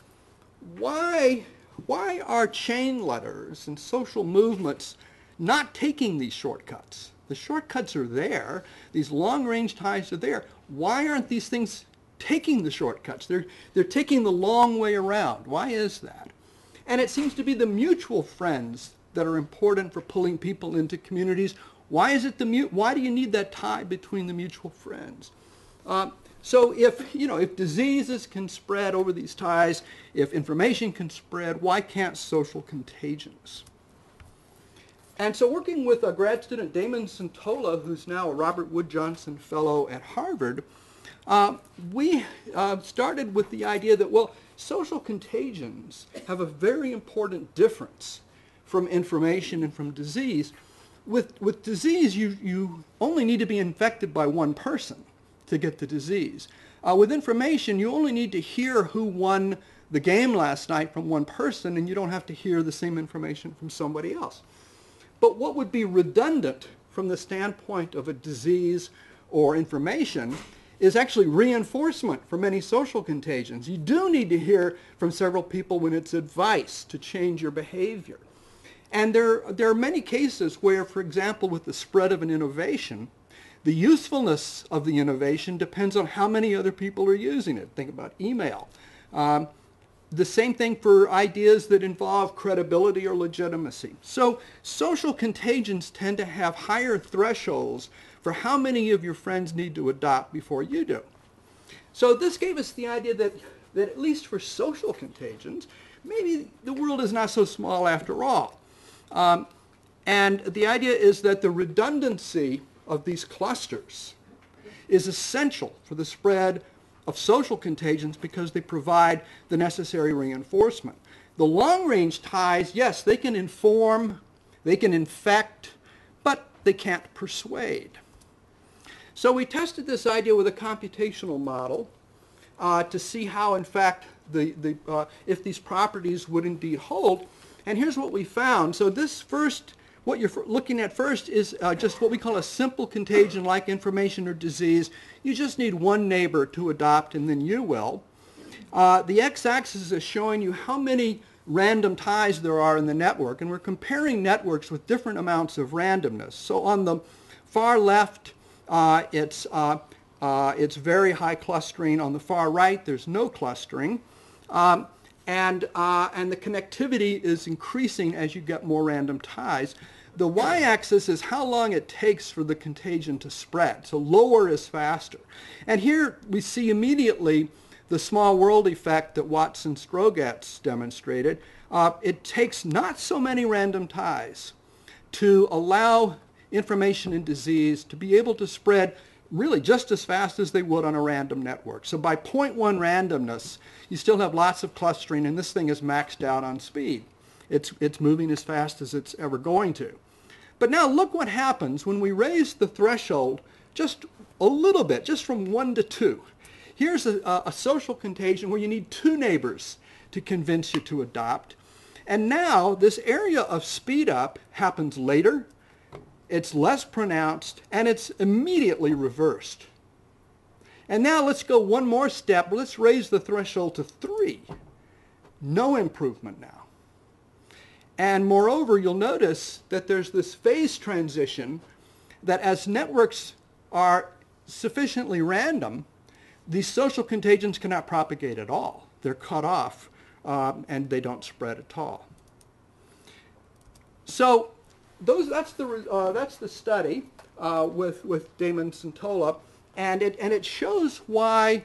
why are chain letters and social movements not taking these shortcuts? The shortcuts are there. These long-range ties are there. Why aren't these things taking the shortcuts? They're taking the long way around. Why is that? And it seems to be the mutual friends that are important for pulling people into communities. Why is it why do you need that tie between the mutual friends? So if diseases can spread over these ties, if information can spread, why can't social contagions? And so working with a grad student, Damon Santola, who's now a Robert Wood Johnson Fellow at Harvard, we started with the idea that, well, social contagions have a very important difference from information and from disease. With disease, you only need to be infected by one person to get the disease. With information, you only need to hear who won the game last night from one person, and you don't have to hear the same information from somebody else. But what would be redundant from the standpoint of a disease or information is actually reinforcement for many social contagions. You do need to hear from several people when it's advice to change your behavior. And there are many cases where, for example, with the spread of an innovation, the usefulness of the innovation depends on how many other people are using it. Think about email. The same thing for ideas that involve credibility or legitimacy. So social contagions tend to have higher thresholds for how many of your friends need to adopt before you do. So this gave us the idea that at least for social contagions, maybe the world is not so small after all. And the idea is that the redundancy of these clusters is essential for the spread of social contagions because they provide the necessary reinforcement. The long-range ties, yes, they can inform, they can infect, but they can't persuade. So we tested this idea with a computational model to see how, in fact, if these properties would indeed hold. And here's what we found. So this first, what you're looking at first is just what we call a simple contagion like information or disease. You just need one neighbor to adopt and then you will. The x-axis is showing you how many random ties there are in the network, and we're comparing networks with different amounts of randomness. So on the far left, it's It's very high clustering. On the far right, there's no clustering. And the connectivity is increasing as you get more random ties. The y-axis is how long it takes for the contagion to spread. So lower is faster. And here we see immediately the small world effect that Watson-Strogatz demonstrated. It takes not so many random ties to allow information in disease to be able to spread really just as fast as they would on a random network. So by 0.1 randomness, you still have lots of clustering, and this thing is maxed out on speed. It's moving as fast as it's ever going to. But now look what happens when we raise the threshold just a little bit, just from 1 to 2. Here's a social contagion where you need 2 neighbors to convince you to adopt. And now this area of speed up happens later, it's less pronounced, and it's immediately reversed. And now let's go one more step. Let's raise the threshold to 3. No improvement now. And moreover, you'll notice that there's this phase transition that as networks are sufficiently random, these social contagions cannot propagate at all. They're cut off, and they don't spread at all. So that's the study with Damon Santola, and it shows why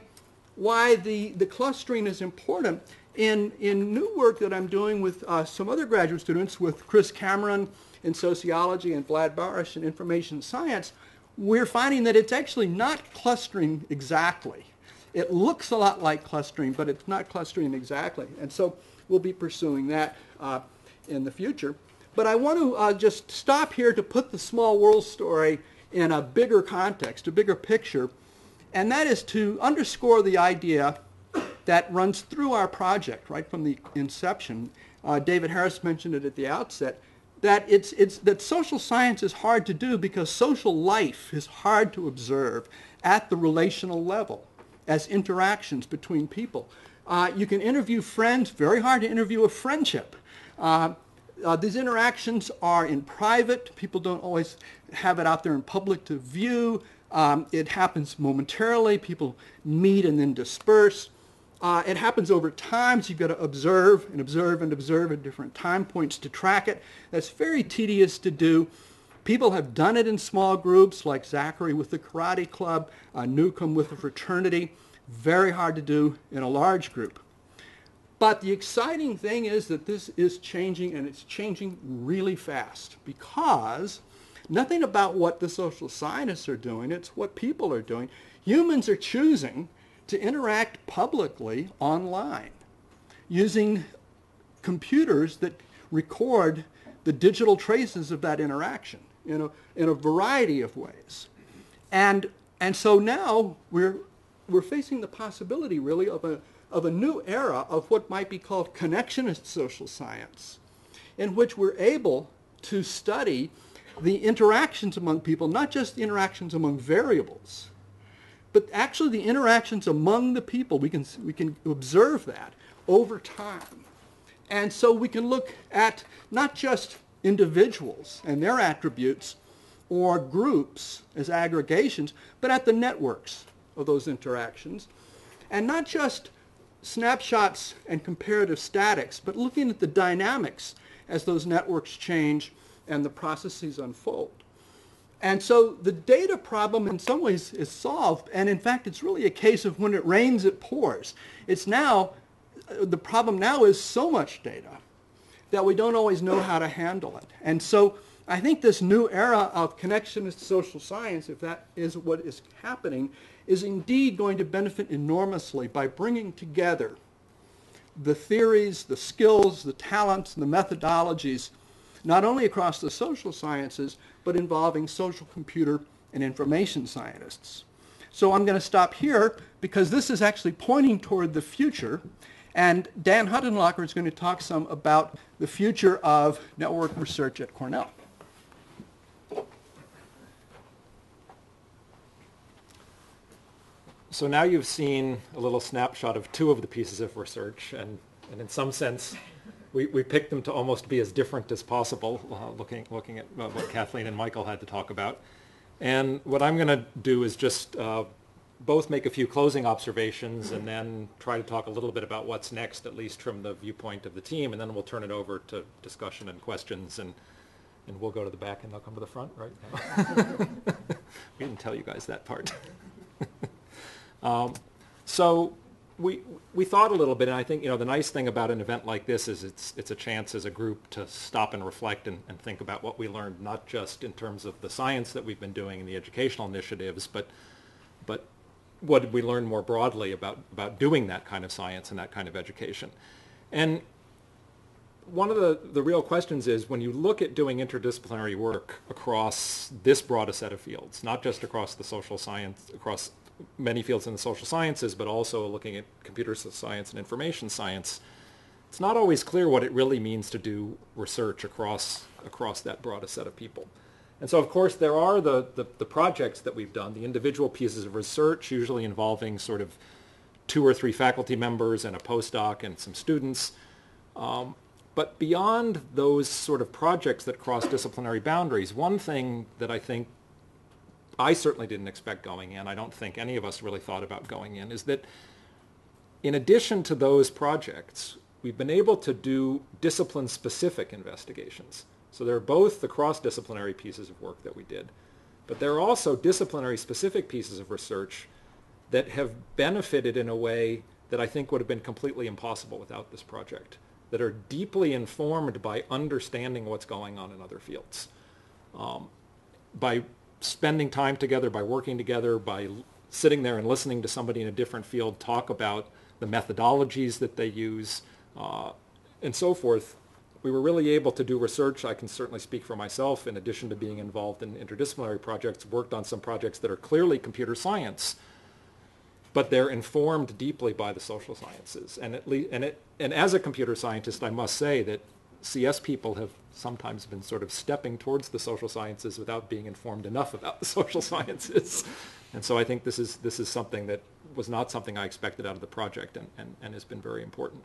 the clustering is important. In new work that I'm doing with some other graduate students, with Chris Cameron in sociology and Vlad Barish in information science, we're finding that it's actually not clustering exactly. It looks a lot like clustering, but it's not clustering exactly. And so we'll be pursuing that in the future. But I want to just stop here to put the small world story in a bigger context, a bigger picture, and that is to underscore the idea that runs through our project right from the inception. David Harris mentioned it at the outset, that that social science is hard to do because social life is hard to observe at the relational level as interactions between people. You can interview friends, very hard to interview a friendship. These interactions are in private. People don't always have it out there in public to view. It happens momentarily. People meet and then disperse. It happens over time, so you've got to observe and observe and observe at different time points to track it. That's very tedious to do. People have done it in small groups, like Zachary with the karate club, Newcomb with the fraternity. Very hard to do in a large group. But the exciting thing is that this is changing, and it's changing really fast, because nothing about what the social scientists are doing, it's what people are doing. Humans are choosing to interact publicly online using computers that record the digital traces of that interaction in a variety of ways. And so now we're facing the possibility really of a new era of what might be called connectionist social science, in which we're able to study the interactions among people, not just the interactions among variables, but actually the interactions among the people. We can observe that over time. And so we can look at not just individuals and their attributes or groups as aggregations, but at the networks of those interactions. And not just snapshots and comparative statics, but looking at the dynamics as those networks change and the processes unfold. And so the data problem in some ways is solved, and in fact it's really a case of when it rains it pours. It's now, the problem now is so much data that we don't always know how to handle it. And so I think this new era of connectionist social science, if that is what is happening, is indeed going to benefit enormously by bringing together the theories, the skills, the talents, and the methodologies, not only across the social sciences, but involving social computer and information scientists. So I'm going to stop here because this is actually pointing toward the future, and Dan Huttenlocher is going to talk some about the future of network research at Cornell. So now you've seen a little snapshot of 2 of the pieces of research, and in some sense, we picked them to almost be as different as possible, looking at what Kathleen and Michael had to talk about. And what I'm going to do is just both make a few closing observations and then try to talk a little bit about what's next, at least from the viewpoint of the team, and then we'll turn it over to discussion and questions, and we'll go to the back and they'll come to the front, right? We didn't tell you guys that part. So we thought a little bit, and I think, the nice thing about an event like this is it's a chance as a group to stop and reflect and think about what we learned, not just in terms of the science that we've been doing and the educational initiatives, but what did we learn more broadly about doing that kind of science and that kind of education. And one of the real questions is, when you look at doing interdisciplinary work across this broad a set of fields, not just across the social science, across many fields in the social sciences, but also looking at computer science and information science, it's not always clear what it really means to do research across that broad a set of people. And so, of course, there are the projects that we've done, the individual pieces of research, usually involving sort of 2 or 3 faculty members and a postdoc and some students. But beyond those sort of projects that cross disciplinary boundaries, one thing that I think I certainly didn't expect going in, I don't think any of us really thought about going in, is that in addition to those projects, we've been able to do discipline-specific investigations. So there are both the cross-disciplinary pieces of work that we did, but there are also disciplinary-specific pieces of research that have benefited in a way that I think would have been completely impossible without this project, that are deeply informed by understanding what's going on in other fields. By spending time together, by working together, by sitting there and listening to somebody in a different field talk about the methodologies that they use, and so forth, we were really able to do research. I can certainly speak for myself, in addition to being involved in interdisciplinary projects, worked on some projects that are clearly computer science, but they're informed deeply by the social sciences. And as a computer scientist, I must say that CS people have sometimes been sort of stepping towards the social sciences without being informed enough about the social sciences. And so I think this is something that was not something I expected out of the project, and has been very important.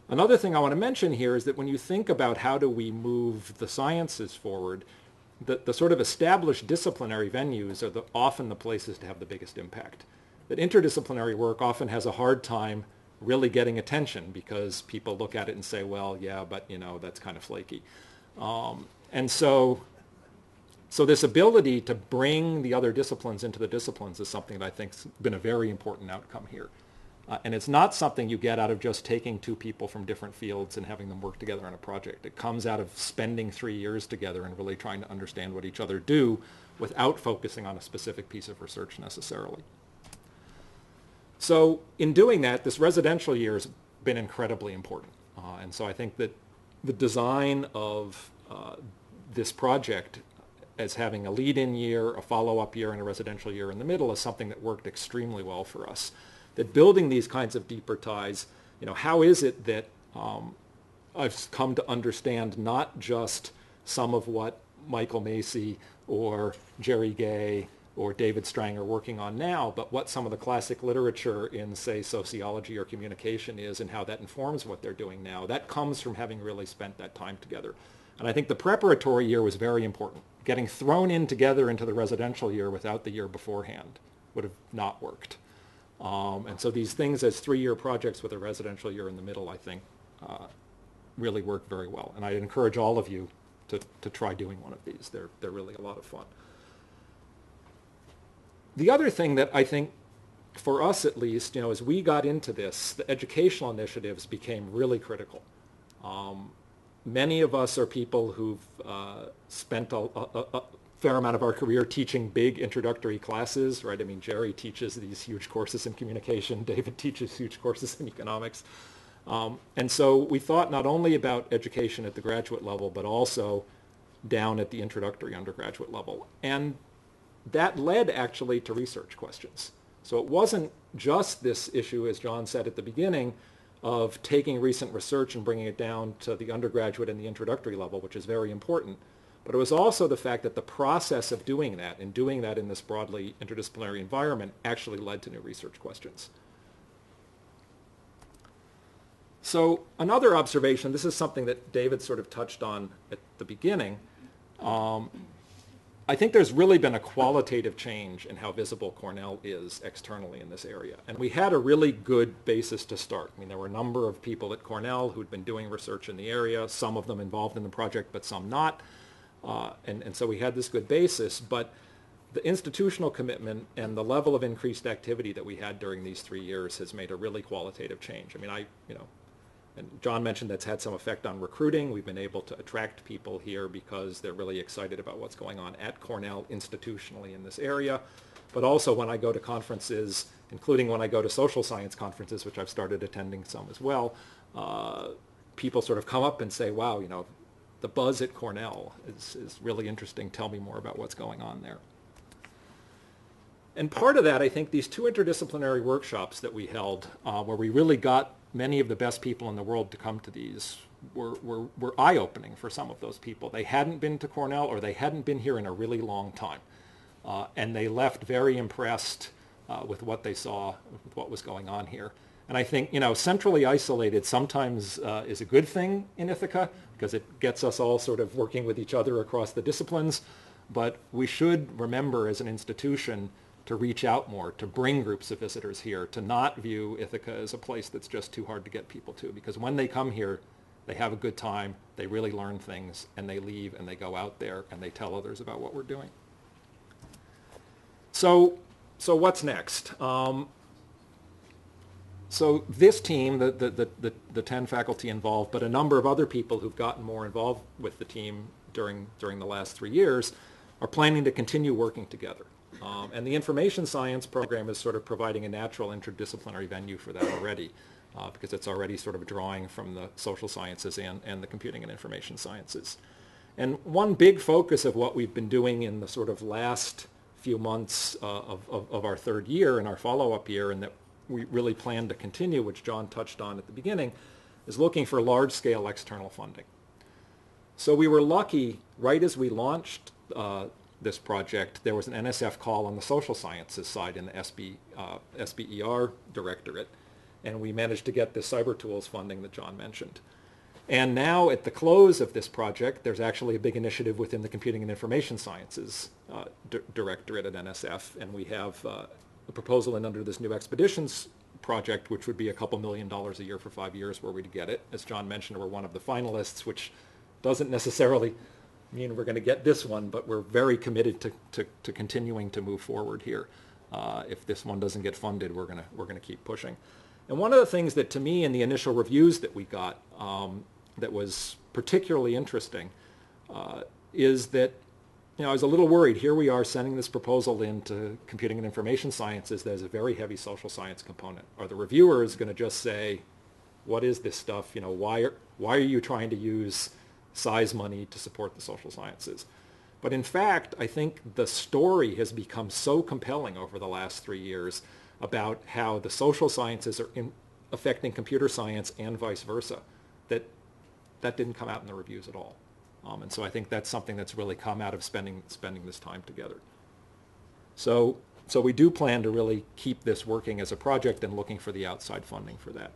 Another thing I want to mention here is that when you think about how do we move the sciences forward, the sort of established disciplinary venues are often the places to have the biggest impact. That interdisciplinary work often has a hard time really getting attention because people look at it and say, well, yeah, but that's kind of flaky. And so this ability to bring the other disciplines into the disciplines is something that I think's been a very important outcome here. And it's not something you get out of just taking 2 people from different fields and having them work together on a project. It comes out of spending 3 years together and really trying to understand what each other do without focusing on a specific piece of research necessarily. So in doing that, this residential year has been incredibly important. And so I think that the design of this project as having a lead-in year, a follow-up year, and a residential year in the middle is something that worked extremely well for us. That building these kinds of deeper ties, how is it that I've come to understand not just some of what Michael Macy or Jerry Gay or David Strang are working on now, but what some of the classic literature in, say, sociology or communication is and how that informs what they're doing now. That comes from having really spent that time together. And I think the preparatory year was very important. Getting thrown in together into the residential year without the year beforehand would have not worked. And so these things as 3-year projects with a residential year in the middle, I think, really work very well. And I encourage all of you to try doing one of these. They're really a lot of fun. The other thing that I think, for us at least, as we got into this, the educational initiatives became really critical. Many of us are people who've spent a fair amount of our career teaching big introductory classes, right? I mean, Jerry teaches these huge courses in communication. David teaches huge courses in economics. And so we thought not only about education at the graduate level, but also down at the introductory undergraduate level. And that led actually to research questions. So it wasn't just this issue, as Jon said at the beginning, of taking recent research and bringing it down to the undergraduate and the introductory level, which is very important. But it was also the fact that the process of doing that, and doing that in this broadly interdisciplinary environment, actually led to new research questions. So another observation, this is something that David sort of touched on at the beginning. I think there's really been a qualitative change in how visible Cornell is externally in this area. And we had a really good basis to start. I mean, there were a number of people at Cornell who'd been doing research in the area, some of them involved in the project, but some not. And so we had this good basis. But the institutional commitment and the level of increased activity that we had during these 3 years has made a really qualitative change. I mean, and John mentioned that's had some effect on recruiting. We've been able to attract people here because they're really excited about what's going on at Cornell institutionally in this area. But also when I go to conferences, including when I go to social science conferences, which I've started attending some as well, people sort of come up and say, wow, the buzz at Cornell is really interesting. Tell me more about what's going on there. And part of that, I think, these 2 interdisciplinary workshops that we held, where we really got many of the best people in the world to come to these, were eye-opening for some of those people. They hadn't been to Cornell, or they hadn't been here in a really long time. And they left very impressed with what they saw, with what was going on here. And I think, centrally isolated sometimes is a good thing in Ithaca, because it gets us all sort of working with each other across the disciplines. But we should remember as an institution to reach out more, to bring groups of visitors here, to not view Ithaca as a place that's just too hard to get people to. Because when they come here, they have a good time, they really learn things, and they leave and they go out there and they tell others about what we're doing. So what's next? So this team, the 10 faculty involved, but a number of other people who've gotten more involved with the team during the last 3 years, are planning to continue working together. And the information science program is sort of providing a natural interdisciplinary venue for that already, because it's already sort of drawing from the social sciences and the computing and information sciences. And one big focus of what we've been doing in the sort of last few months of our 3rd year and our follow-up year, and that we really plan to continue, which John touched on at the beginning, is looking for large-scale external funding. So we were lucky, right as we launched this project, there was an NSF call on the social sciences side in the SBER directorate, and we managed to get the cyber tools funding that John mentioned. And now at the close of this project, there's actually a big initiative within the Computing and Information Sciences directorate at NSF, and we have a proposal in under this new expeditions project, which would be a couple $1 million a year for 5 years where we'd get it. As John mentioned, we're one of the finalists, which doesn't necessarily mean we're going to get this one, but we're very committed to continuing to move forward here. If this one doesn't get funded, we're going to keep pushing. And one of the things that, to me, in the initial reviews that we got, that was particularly interesting, is that I was a little worried. Here we are sending this proposal into computing and information sciences that has a very heavy social science component. Are the reviewers going to just say, "What is this stuff? Why are you trying to use size money to support the social sciences?" But in fact, I think the story has become so compelling over the last 3 years about how the social sciences are affecting computer science and vice versa, that didn't come out in the reviews at all. And so I think that's something that's really come out of spending this time together. So we do plan to really keep this working as a project and looking for the outside funding for that.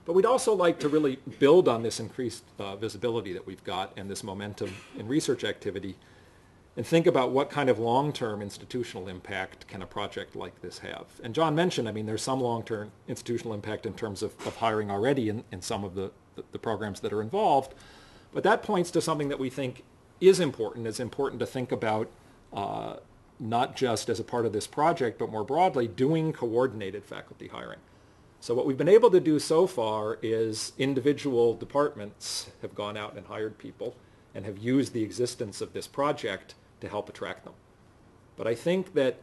But we'd also like to really build on this increased visibility that we've got and this momentum in research activity, and think about what kind of long-term institutional impact can a project like this have. And John mentioned, there's some long-term institutional impact in terms of hiring already in some of the programs that are involved, but that points to something that we think is important. It's important to think about not just as a part of this project, but more broadly, doing coordinated faculty hiring. So what we've been able to do so far is individual departments have gone out and hired people and have used the existence of this project to help attract them. But I think that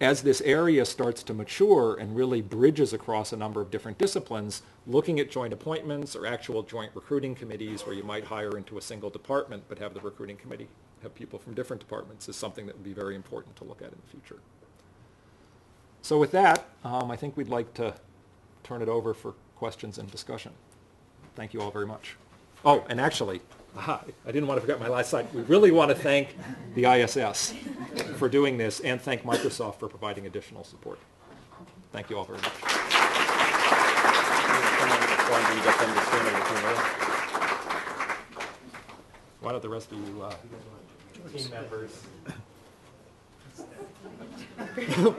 as this area starts to mature and really bridges across a number of different disciplines, looking at joint appointments or actual joint recruiting committees where you might hire into a single department but have the recruiting committee have people from different departments is something that would be very important to look at in the future. So with that, I think we'd like to turn it over for questions and discussion. Thank you all very much. Oh, and actually, I didn't want to forget my last slide. We really want to thank the ISS for doing this and thank Microsoft for providing additional support. Thank you all very much. Why don't the rest of you... team members.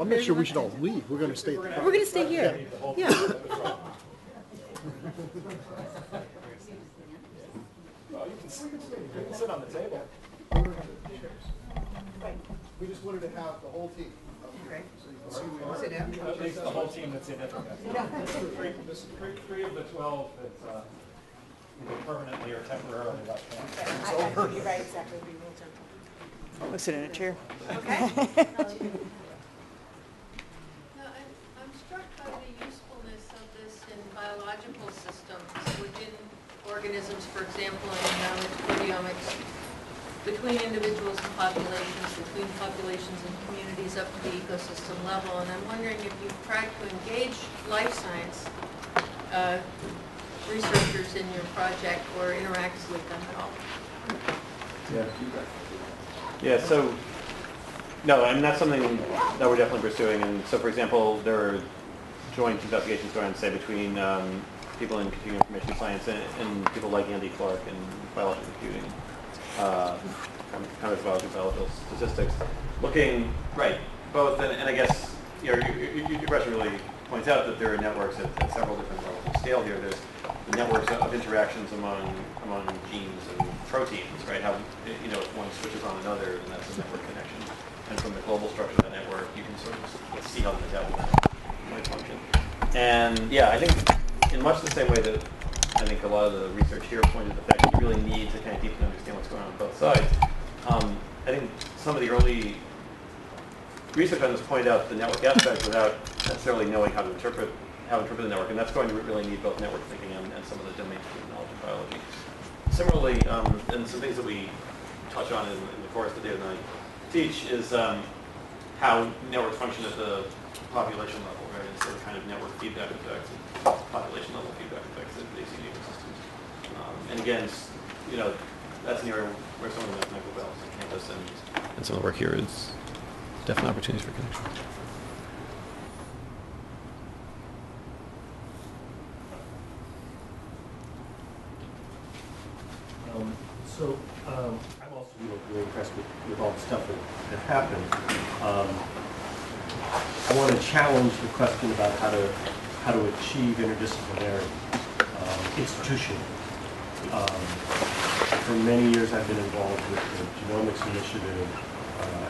I'm not sure we should all leave. We're going to stay. We're going to stay here. Yeah. Well, you can sit on the table. We just wanted to have the whole team. Okay. So you can sit down. At least the whole team that's in it. Three of the 12 that's either permanently or temporarily left behind. You're right, exactly. We'll sit in a chair. Okay. No, I'm struck by the usefulness of this in biological systems within organisms, for example, in genomics, proteomics, between individuals and populations, between populations and communities up to the ecosystem level. And I'm wondering if you've tried to engage life science researchers in your project or interacted with them at all. Yeah, so, no, and that's something that we're definitely pursuing. And so, for example, there are joint investigations going on, say, between people in computing information science and people like Andy Clark in biological computing, kind of biological statistics, looking, right, both, and I guess your question really points out that there are networks at several different levels of scale here. There's the networks of interactions among genes and proteins, right? How, if one switches on another, then that's a network connection. And from the global structure of that network, you can sort of see how the metabolism might function. And yeah, I think in much the same way that I think a lot of the research here pointed to the fact that you really need to kind of deeply understand what's going on both sides. I think some of the early research on this pointed out the network aspect without necessarily knowing how to interpret the network, and that's going to really need both network thinking and some of the domain-specific knowledge of biology. Similarly, and some things that we touch on in the course that David and I teach is how networks function at the population level, right? And so the kind of network feedback effects, and population level feedback effects that they see in ecosystems. And again, that's an area where some of the mathematical balance on campus and some of the work here is definitely opportunities for connection. I'm also really impressed with all the stuff that happened. I want to challenge the question about how to achieve interdisciplinary institution. For many years I've been involved with the Genomics Initiative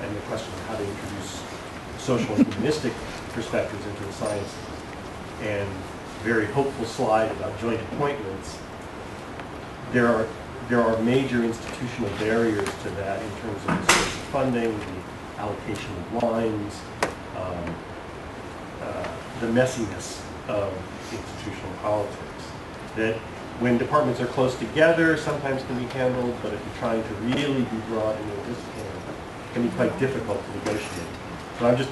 and the question of how to introduce social and humanistic perspectives into the sciences. And very hopeful slide about joint appointments. There are major institutional barriers to that in terms of the source of funding, the allocation of lines, the messiness of institutional politics. That when departments are close together, sometimes can be handled, but if you're trying to really be broad and interdisciplinary, it can be quite difficult to negotiate. So I'm just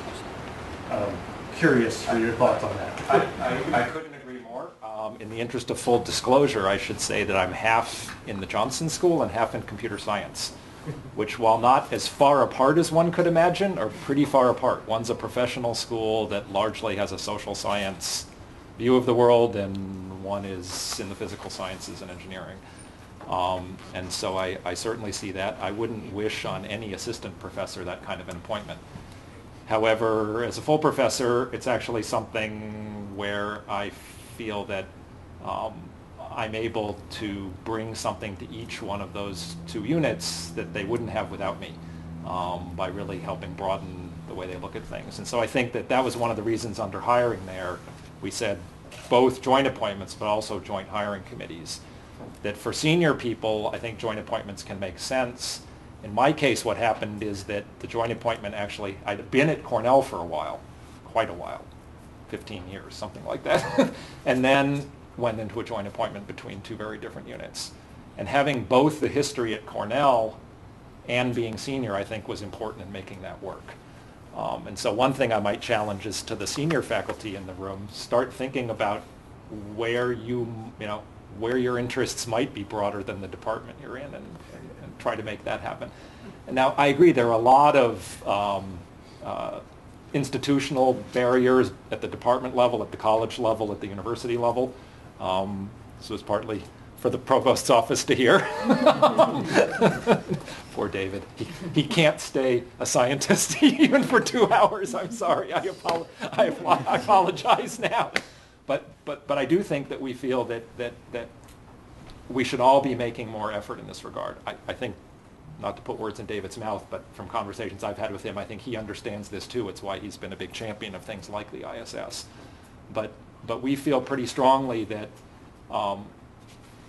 curious for your thoughts on that. I couldn't agree more. In the interest of full disclosure, I should say that I'm half in the Johnson School and half in computer science, which, while not as far apart as one could imagine, are pretty far apart. One's a professional school that largely has a social science view of the world, and one is in the physical sciences and engineering. And so I certainly see that. I wouldn't wish on any assistant professor that kind of an appointment. However, as a full professor, it's actually something where I feel that I'm able to bring something to each one of those two units that they wouldn't have without me, by really helping broaden the way they look at things. And so I think that was one of the reasons under hiring there, we said both joint appointments but also joint hiring committees. That for senior people, I think joint appointments can make sense. In my case, what happened is that the joint appointment actually, I'd been at Cornell for a while, quite a while, 15 years, something like that, and then went into a joint appointment between two very different units. And having both the history at Cornell and being senior, I think, was important in making that work. And so one thing I might challenge is to the senior faculty in the room, start thinking about where where your interests might be broader than the department you're in, and try to make that happen. And now I agree there are a lot of institutional barriers at the department level, at the college level, at the university level. This was partly for the provost's office to hear. Poor David. He can't stay a scientist even for 2 hours. I'm sorry. I apologize now. But I do think that we feel that we should all be making more effort in this regard. I think, not to put words in David's mouth, but from conversations I've had with him, I think he understands this too. It's why he's been a big champion of things like the ISS. But we feel pretty strongly that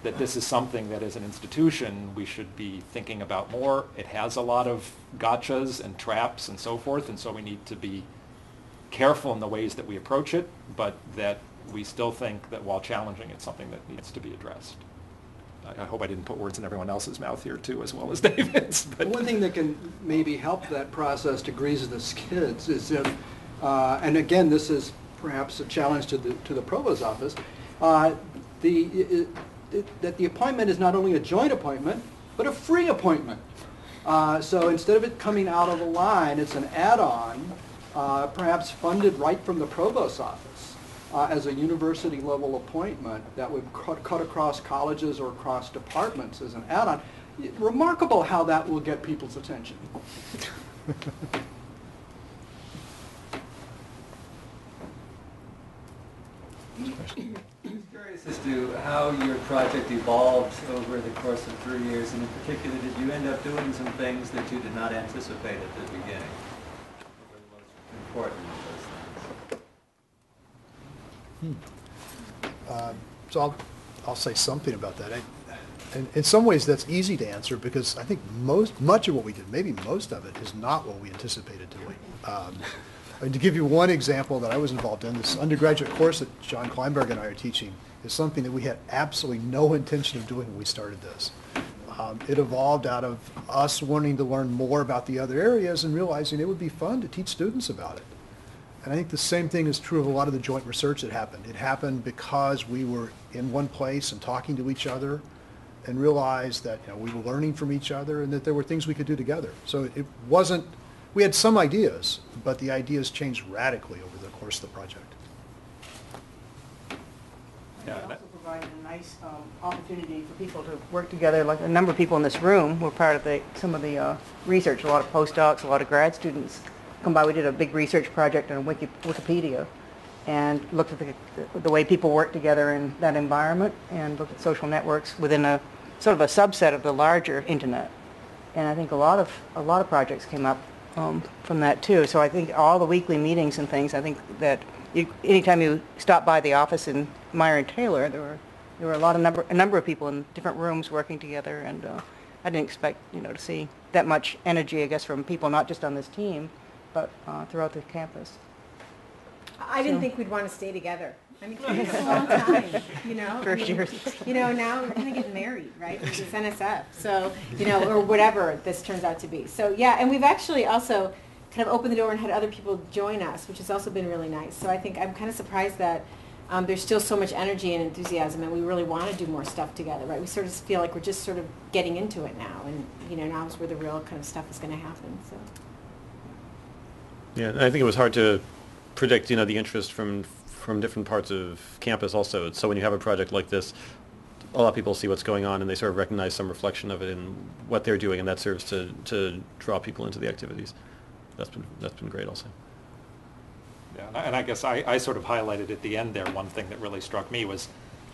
that this is something that as an institution we should be thinking about more. It has a lot of gotchas and traps and so forth, and so we need to be careful in the ways that we approach it, but that we still think that while challenging, it's something that needs to be addressed. I hope I didn't put words in everyone else's mouth here too, as well as David's. But one thing that can maybe help that process to grease the skids is if, and again, this is perhaps a challenge to the provost's office, that the appointment is not only a joint appointment, but a free appointment. So instead of it coming out of the line, it's an add-on, perhaps funded right from the provost's office as a university-level appointment that would cut across colleges or across departments as an add-on. Remarkable how that will get people's attention. As to how your project evolved over the course of 3 years, and in particular, did you end up doing some things that you did not anticipate at the beginning? What were the most important of those things? So I'll say something about that. And in some ways, that's easy to answer because I think much of what we did, maybe most of it, is not what we anticipated doing. And to give you one example that I was involved in, this undergraduate course that Jon Kleinberg and I are teaching is something that we had absolutely no intention of doing when we started this. It evolved out of us wanting to learn more about the other areas and realizing it would be fun to teach students about it. And I think the same thing is true of a lot of the joint research that happened. It happened because we were in one place and talking to each other and realized that we were learning from each other and that there were things we could do together. So it wasn't, we had some ideas, but the ideas changed radically over the course of the project. Yeah, it also provided a nice opportunity for people to work together. Like a number of people in this room were part of some of the research. A lot of postdocs, a lot of grad students come by. We did a big research project on Wikipedia and looked at the way people work together in that environment and looked at social networks within a sort of a subset of the larger internet. And I think a lot of projects came up from that too. So I think all the weekly meetings and things, I think that anytime you stop by the office in Meyer and Taylor, there were a number of people in different rooms working together, and I didn't expect to see that much energy, I guess, from people not just on this team, but throughout the campus. I didn't think we'd want to stay together. I mean, it's a long time, First years. Now we're going to get married, right? It's NSF, so, or whatever this turns out to be. So, yeah, and we've actually also kind of opened the door and had other people join us, which has also been really nice. So I think I'm kind of surprised that there's still so much energy and enthusiasm, and we really want to do more stuff together, right? We sort of feel like we're just sort of getting into it now, and, now is where the real kind of stuff is going to happen, so. Yeah, I think it was hard to predict, the interest from different parts of campus also. So when you have a project like this, a lot of people see what's going on and they sort of recognize some reflection of it in what they're doing, and that serves to draw people into the activities. That's been great also. Yeah, and I guess I sort of highlighted at the end there, one thing that really struck me was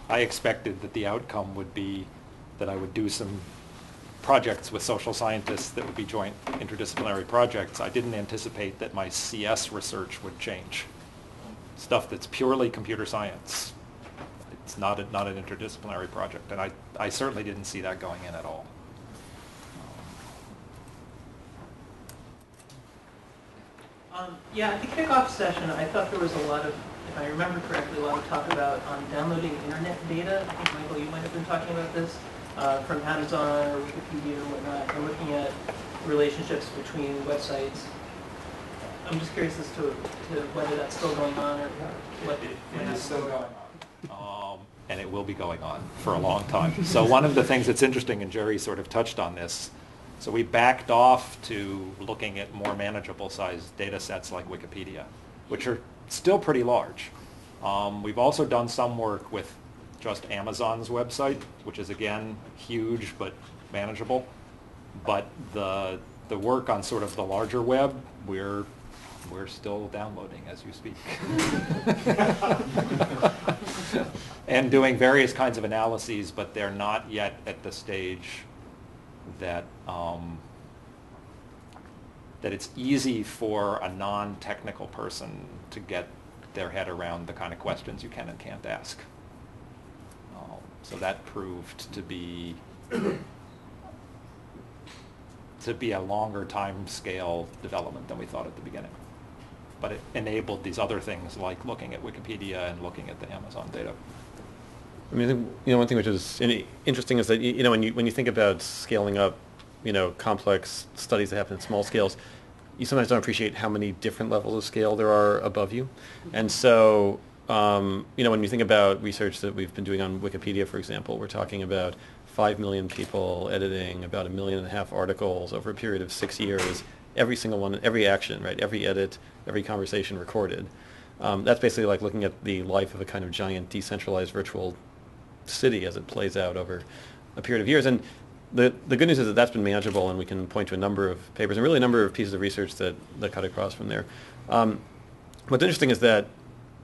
I expected that the outcome would be that I would do some projects with social scientists that would be joint interdisciplinary projects. I didn't anticipate that my CS research would change. Stuff that's purely computer science. It's not an interdisciplinary project, and I certainly didn't see that going in at all. Yeah, at the kickoff session, I thought there was a lot of, if I remember correctly, a lot of talk about downloading internet data. I think, Michael, you might have been talking about this from Amazon or Wikipedia or whatnot, and looking at relationships between websites. I'm just curious as to whether that's still going on or what. It is still going on. And it will be going on for a long time. So one of the things that's interesting, and Jerry sort of touched on this, so we backed off to looking at more manageable sized data sets like Wikipedia, which are still pretty large. We've also done some work with just Amazon's website, which is again huge but manageable. But the work on sort of the larger web, we're still downloading as you speak. And doing various kinds of analyses, but they're not yet at the stage that that it's easy for a non-technical person to get their head around the kind of questions you can and can't ask. So that proved to be a longer time scale development than we thought at the beginning. But it enabled these other things like looking at Wikipedia and looking at the Amazon data. I mean, I think, one thing which is interesting is that, when you think about scaling up, complex studies that happen at small scales, you sometimes don't appreciate how many different levels of scale there are above you. And so, when you think about research that we've been doing on Wikipedia, for example, we're talking about 5 million people editing about 1.5 million articles over a period of 6 years, every single one, every action, right, every edit, every conversation recorded. That's basically like looking at the life of a kind of giant decentralized virtual city as it plays out over a period of years. And the good news is that that's been manageable, and we can point to a number of papers and really a number of pieces of research that cut across from there. What's interesting is that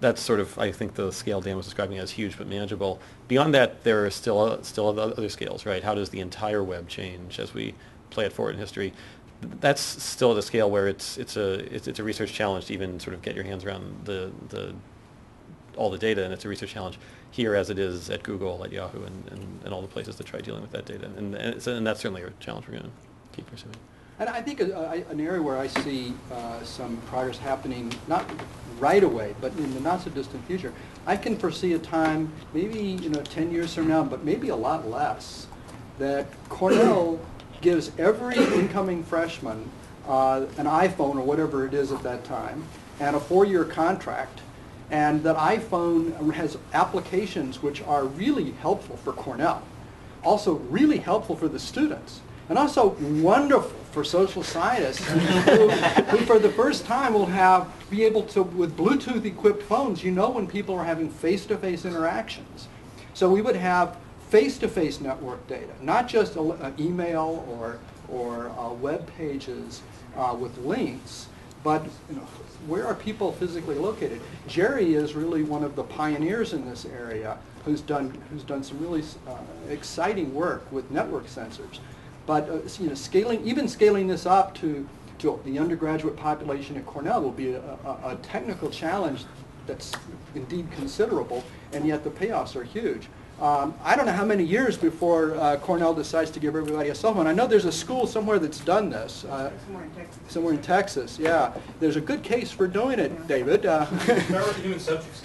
that's sort of, I think the scale Dan was describing as huge but manageable. Beyond that, there are still other scales, right? How does the entire web change as we play it forward in history? That's still at a scale where it's a research challenge to even sort of get your hands around all the data, and it's a research challenge here as it is at Google, at Yahoo, and all the places that try dealing with that data. And that's certainly a challenge we're going to keep pursuing. And I think an area where I see some progress happening, not right away, but in the not so distant future, I can foresee a time, maybe 10 years from now, but maybe a lot less, that Cornell gives every incoming freshman an iPhone or whatever it is at that time, and a 4-year contract, and that iPhone has applications which are really helpful for Cornell, also really helpful for the students, and also wonderful for social scientists who for the first time will be able to, with Bluetooth equipped phones, when people are having face-to-face interactions. So we would have face-to-face network data, not just email or web pages with links, but where are people physically located? Jerry is really one of the pioneers in this area who's done some really exciting work with network sensors. But scaling this up to the undergraduate population at Cornell will be a technical challenge that's indeed considerable, and yet the payoffs are huge. I don't know how many years before Cornell decides to give everybody a cell phone. I know there's a school somewhere that's done this. Somewhere in Texas. Somewhere in Texas, yeah. There's a good case for doing it, David. Start with human subjects.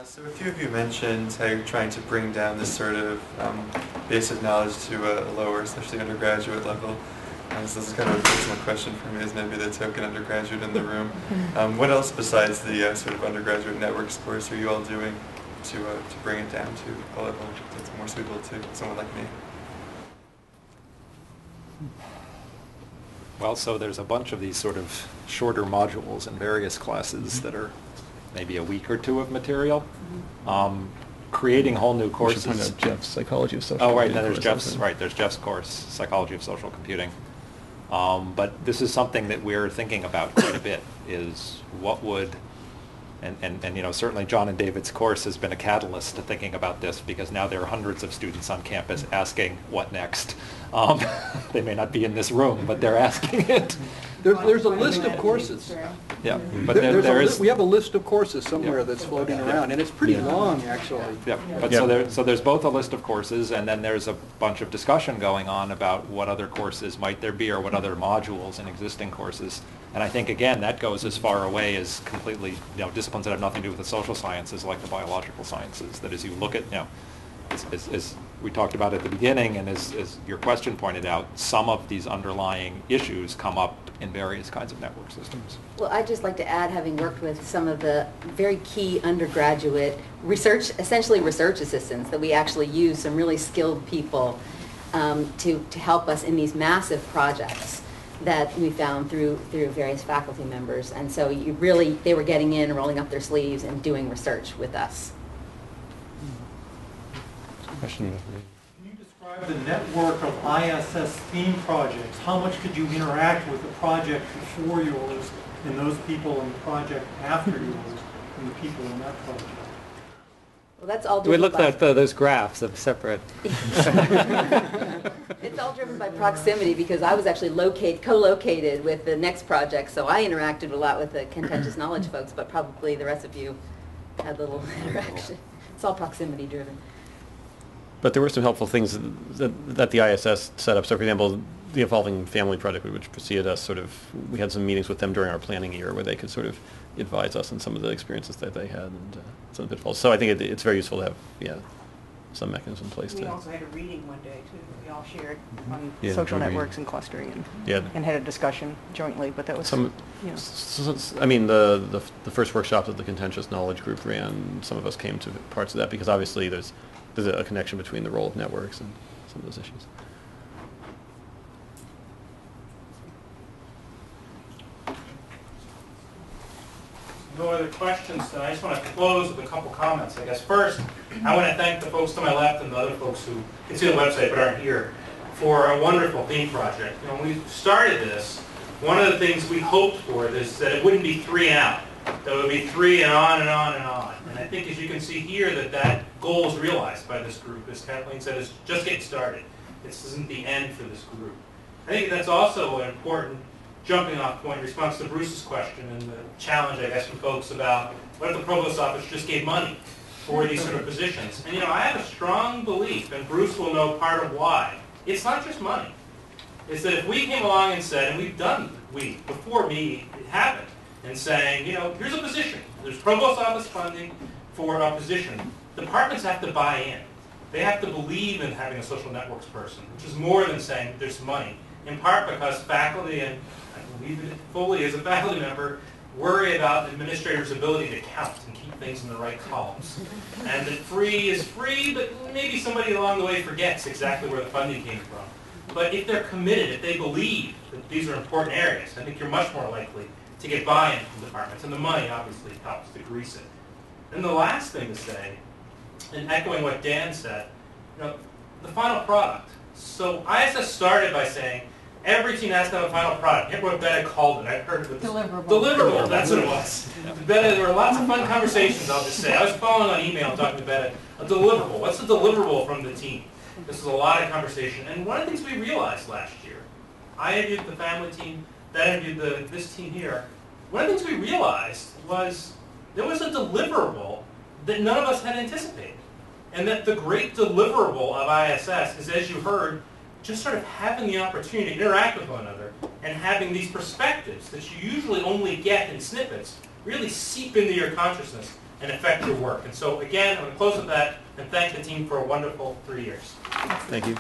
So a few of you mentioned how you're trying to bring down this sort of basic knowledge to a lower, especially undergraduate level. So this is kind of a personal question for me as maybe the token undergraduate in the room. What else besides the sort of undergraduate networks course are you all doing to bring it down to a level that's more suitable to someone like me? Well, so there's a bunch of these sort of shorter modules in various classes that are maybe a week or two of material. Creating whole new courses. We should point out Jeff's Psychology of Social Computing. Oh, right, then there's Jeff's course, Psychology of Social Computing. But this is something that we're thinking about quite a bit, is what would, and certainly John and David's course has been a catalyst to thinking about this, because now there are hundreds of students on campus asking what next. They may not be in this room, but they're asking it. There's a list of courses. Yeah, but there is. We have a list of courses somewhere that's floating around, and it's pretty long, actually. Yeah, but so there's both a list of courses, and then there's a bunch of discussion going on about what other courses might there be, or what other modules in existing courses. And I think, again, that goes as far away as completely, disciplines that have nothing to do with the social sciences, like the biological sciences. That as you look at, as we talked about at the beginning, and as your question pointed out, some of these underlying issues come up in various kinds of network systems. Well, I'd just like to add, having worked with some of the very key undergraduate research, essentially research assistants, that we actually use some really skilled people to help us in these massive projects that we found through various faculty members. And so they were getting in, rolling up their sleeves, and doing research with us. Question. Can you describe the network of ISS theme projects? How much could you interact with the project before yours and those people in the project after yours and the people in that project? Well, that's all We driven looked by... at those graphs of separate. It's all driven by proximity because I was actually co-located with the next project, so I interacted a lot with the contentious knowledge folks, but probably the rest of you had little interaction. It's all proximity driven. But there were some helpful things that the ISS set up. So, for example, the Evolving Family Project, which preceded us, we had some meetings with them during our planning year where they could sort of advise us on some of the experiences that they had and some of the pitfalls. So I think it's very useful to have, some mechanism in place. We also had a reading one day, too. We all shared on Yeah, social joint networks and clustering Yeah. and had a discussion jointly, but that was, I mean, the first workshop that the Contentious Knowledge Group ran, some of us came to parts of that because obviously there's a connection between the role of networks and some of those issues. No other questions, then I just want to close with a couple comments. I guess first, I want to thank the folks to my left and the other folks who can see the website but aren't here for a wonderful theme project. When we started this, one of the things we hoped for is that it wouldn't be 3 and out. That it would be 3 and on and on and on. And I think as you can see here that goal is realized by this group. As Kathleen said, it's just getting started. This isn't the end for this group. I think that's also an important jumping off point in response to Bruce's question and the challenge, I guess, from folks about what if the provost office just gave money for these sort of positions. And I have a strong belief, and Bruce will know part of why. It's not just money. It's that if we came along and said, and before me, it happened, and saying, here's a position. There's provost office funding for a position. Departments have to buy in. They have to believe in having a social networks person, which is more than saying there's money. In part because faculty, and I believe it fully as a faculty member, worry about administrators' ability to count and keep things in the right columns. And that free is free, but maybe somebody along the way forgets exactly where the funding came from. But if they're committed, if they believe that these are important areas, I think you're much more likely to get buy-in from departments. And the money obviously helps to grease it. And the last thing to say, and echoing what Dan said, the final product. So ISS started by saying, every team has to have a final product. Here's what Betta called it. I've heard it. Deliverable. That's what it was. Betta, there were lots of fun conversations, I'll just say. I was following on email talking to Betta. A deliverable. What's the deliverable from the team? This was a lot of conversation. And one of the things we realized last year, I interviewed the family team, Betta interviewed this team here. One of the things we realized was there was a deliverable that none of us had anticipated. And that the great deliverable of ISS is, as you heard, just sort of having the opportunity to interact with one another and having these perspectives that you usually only get in snippets really seep into your consciousness and affect your work. And so again, I'm going to close with that and thank the team for a wonderful 3 years. Thank you.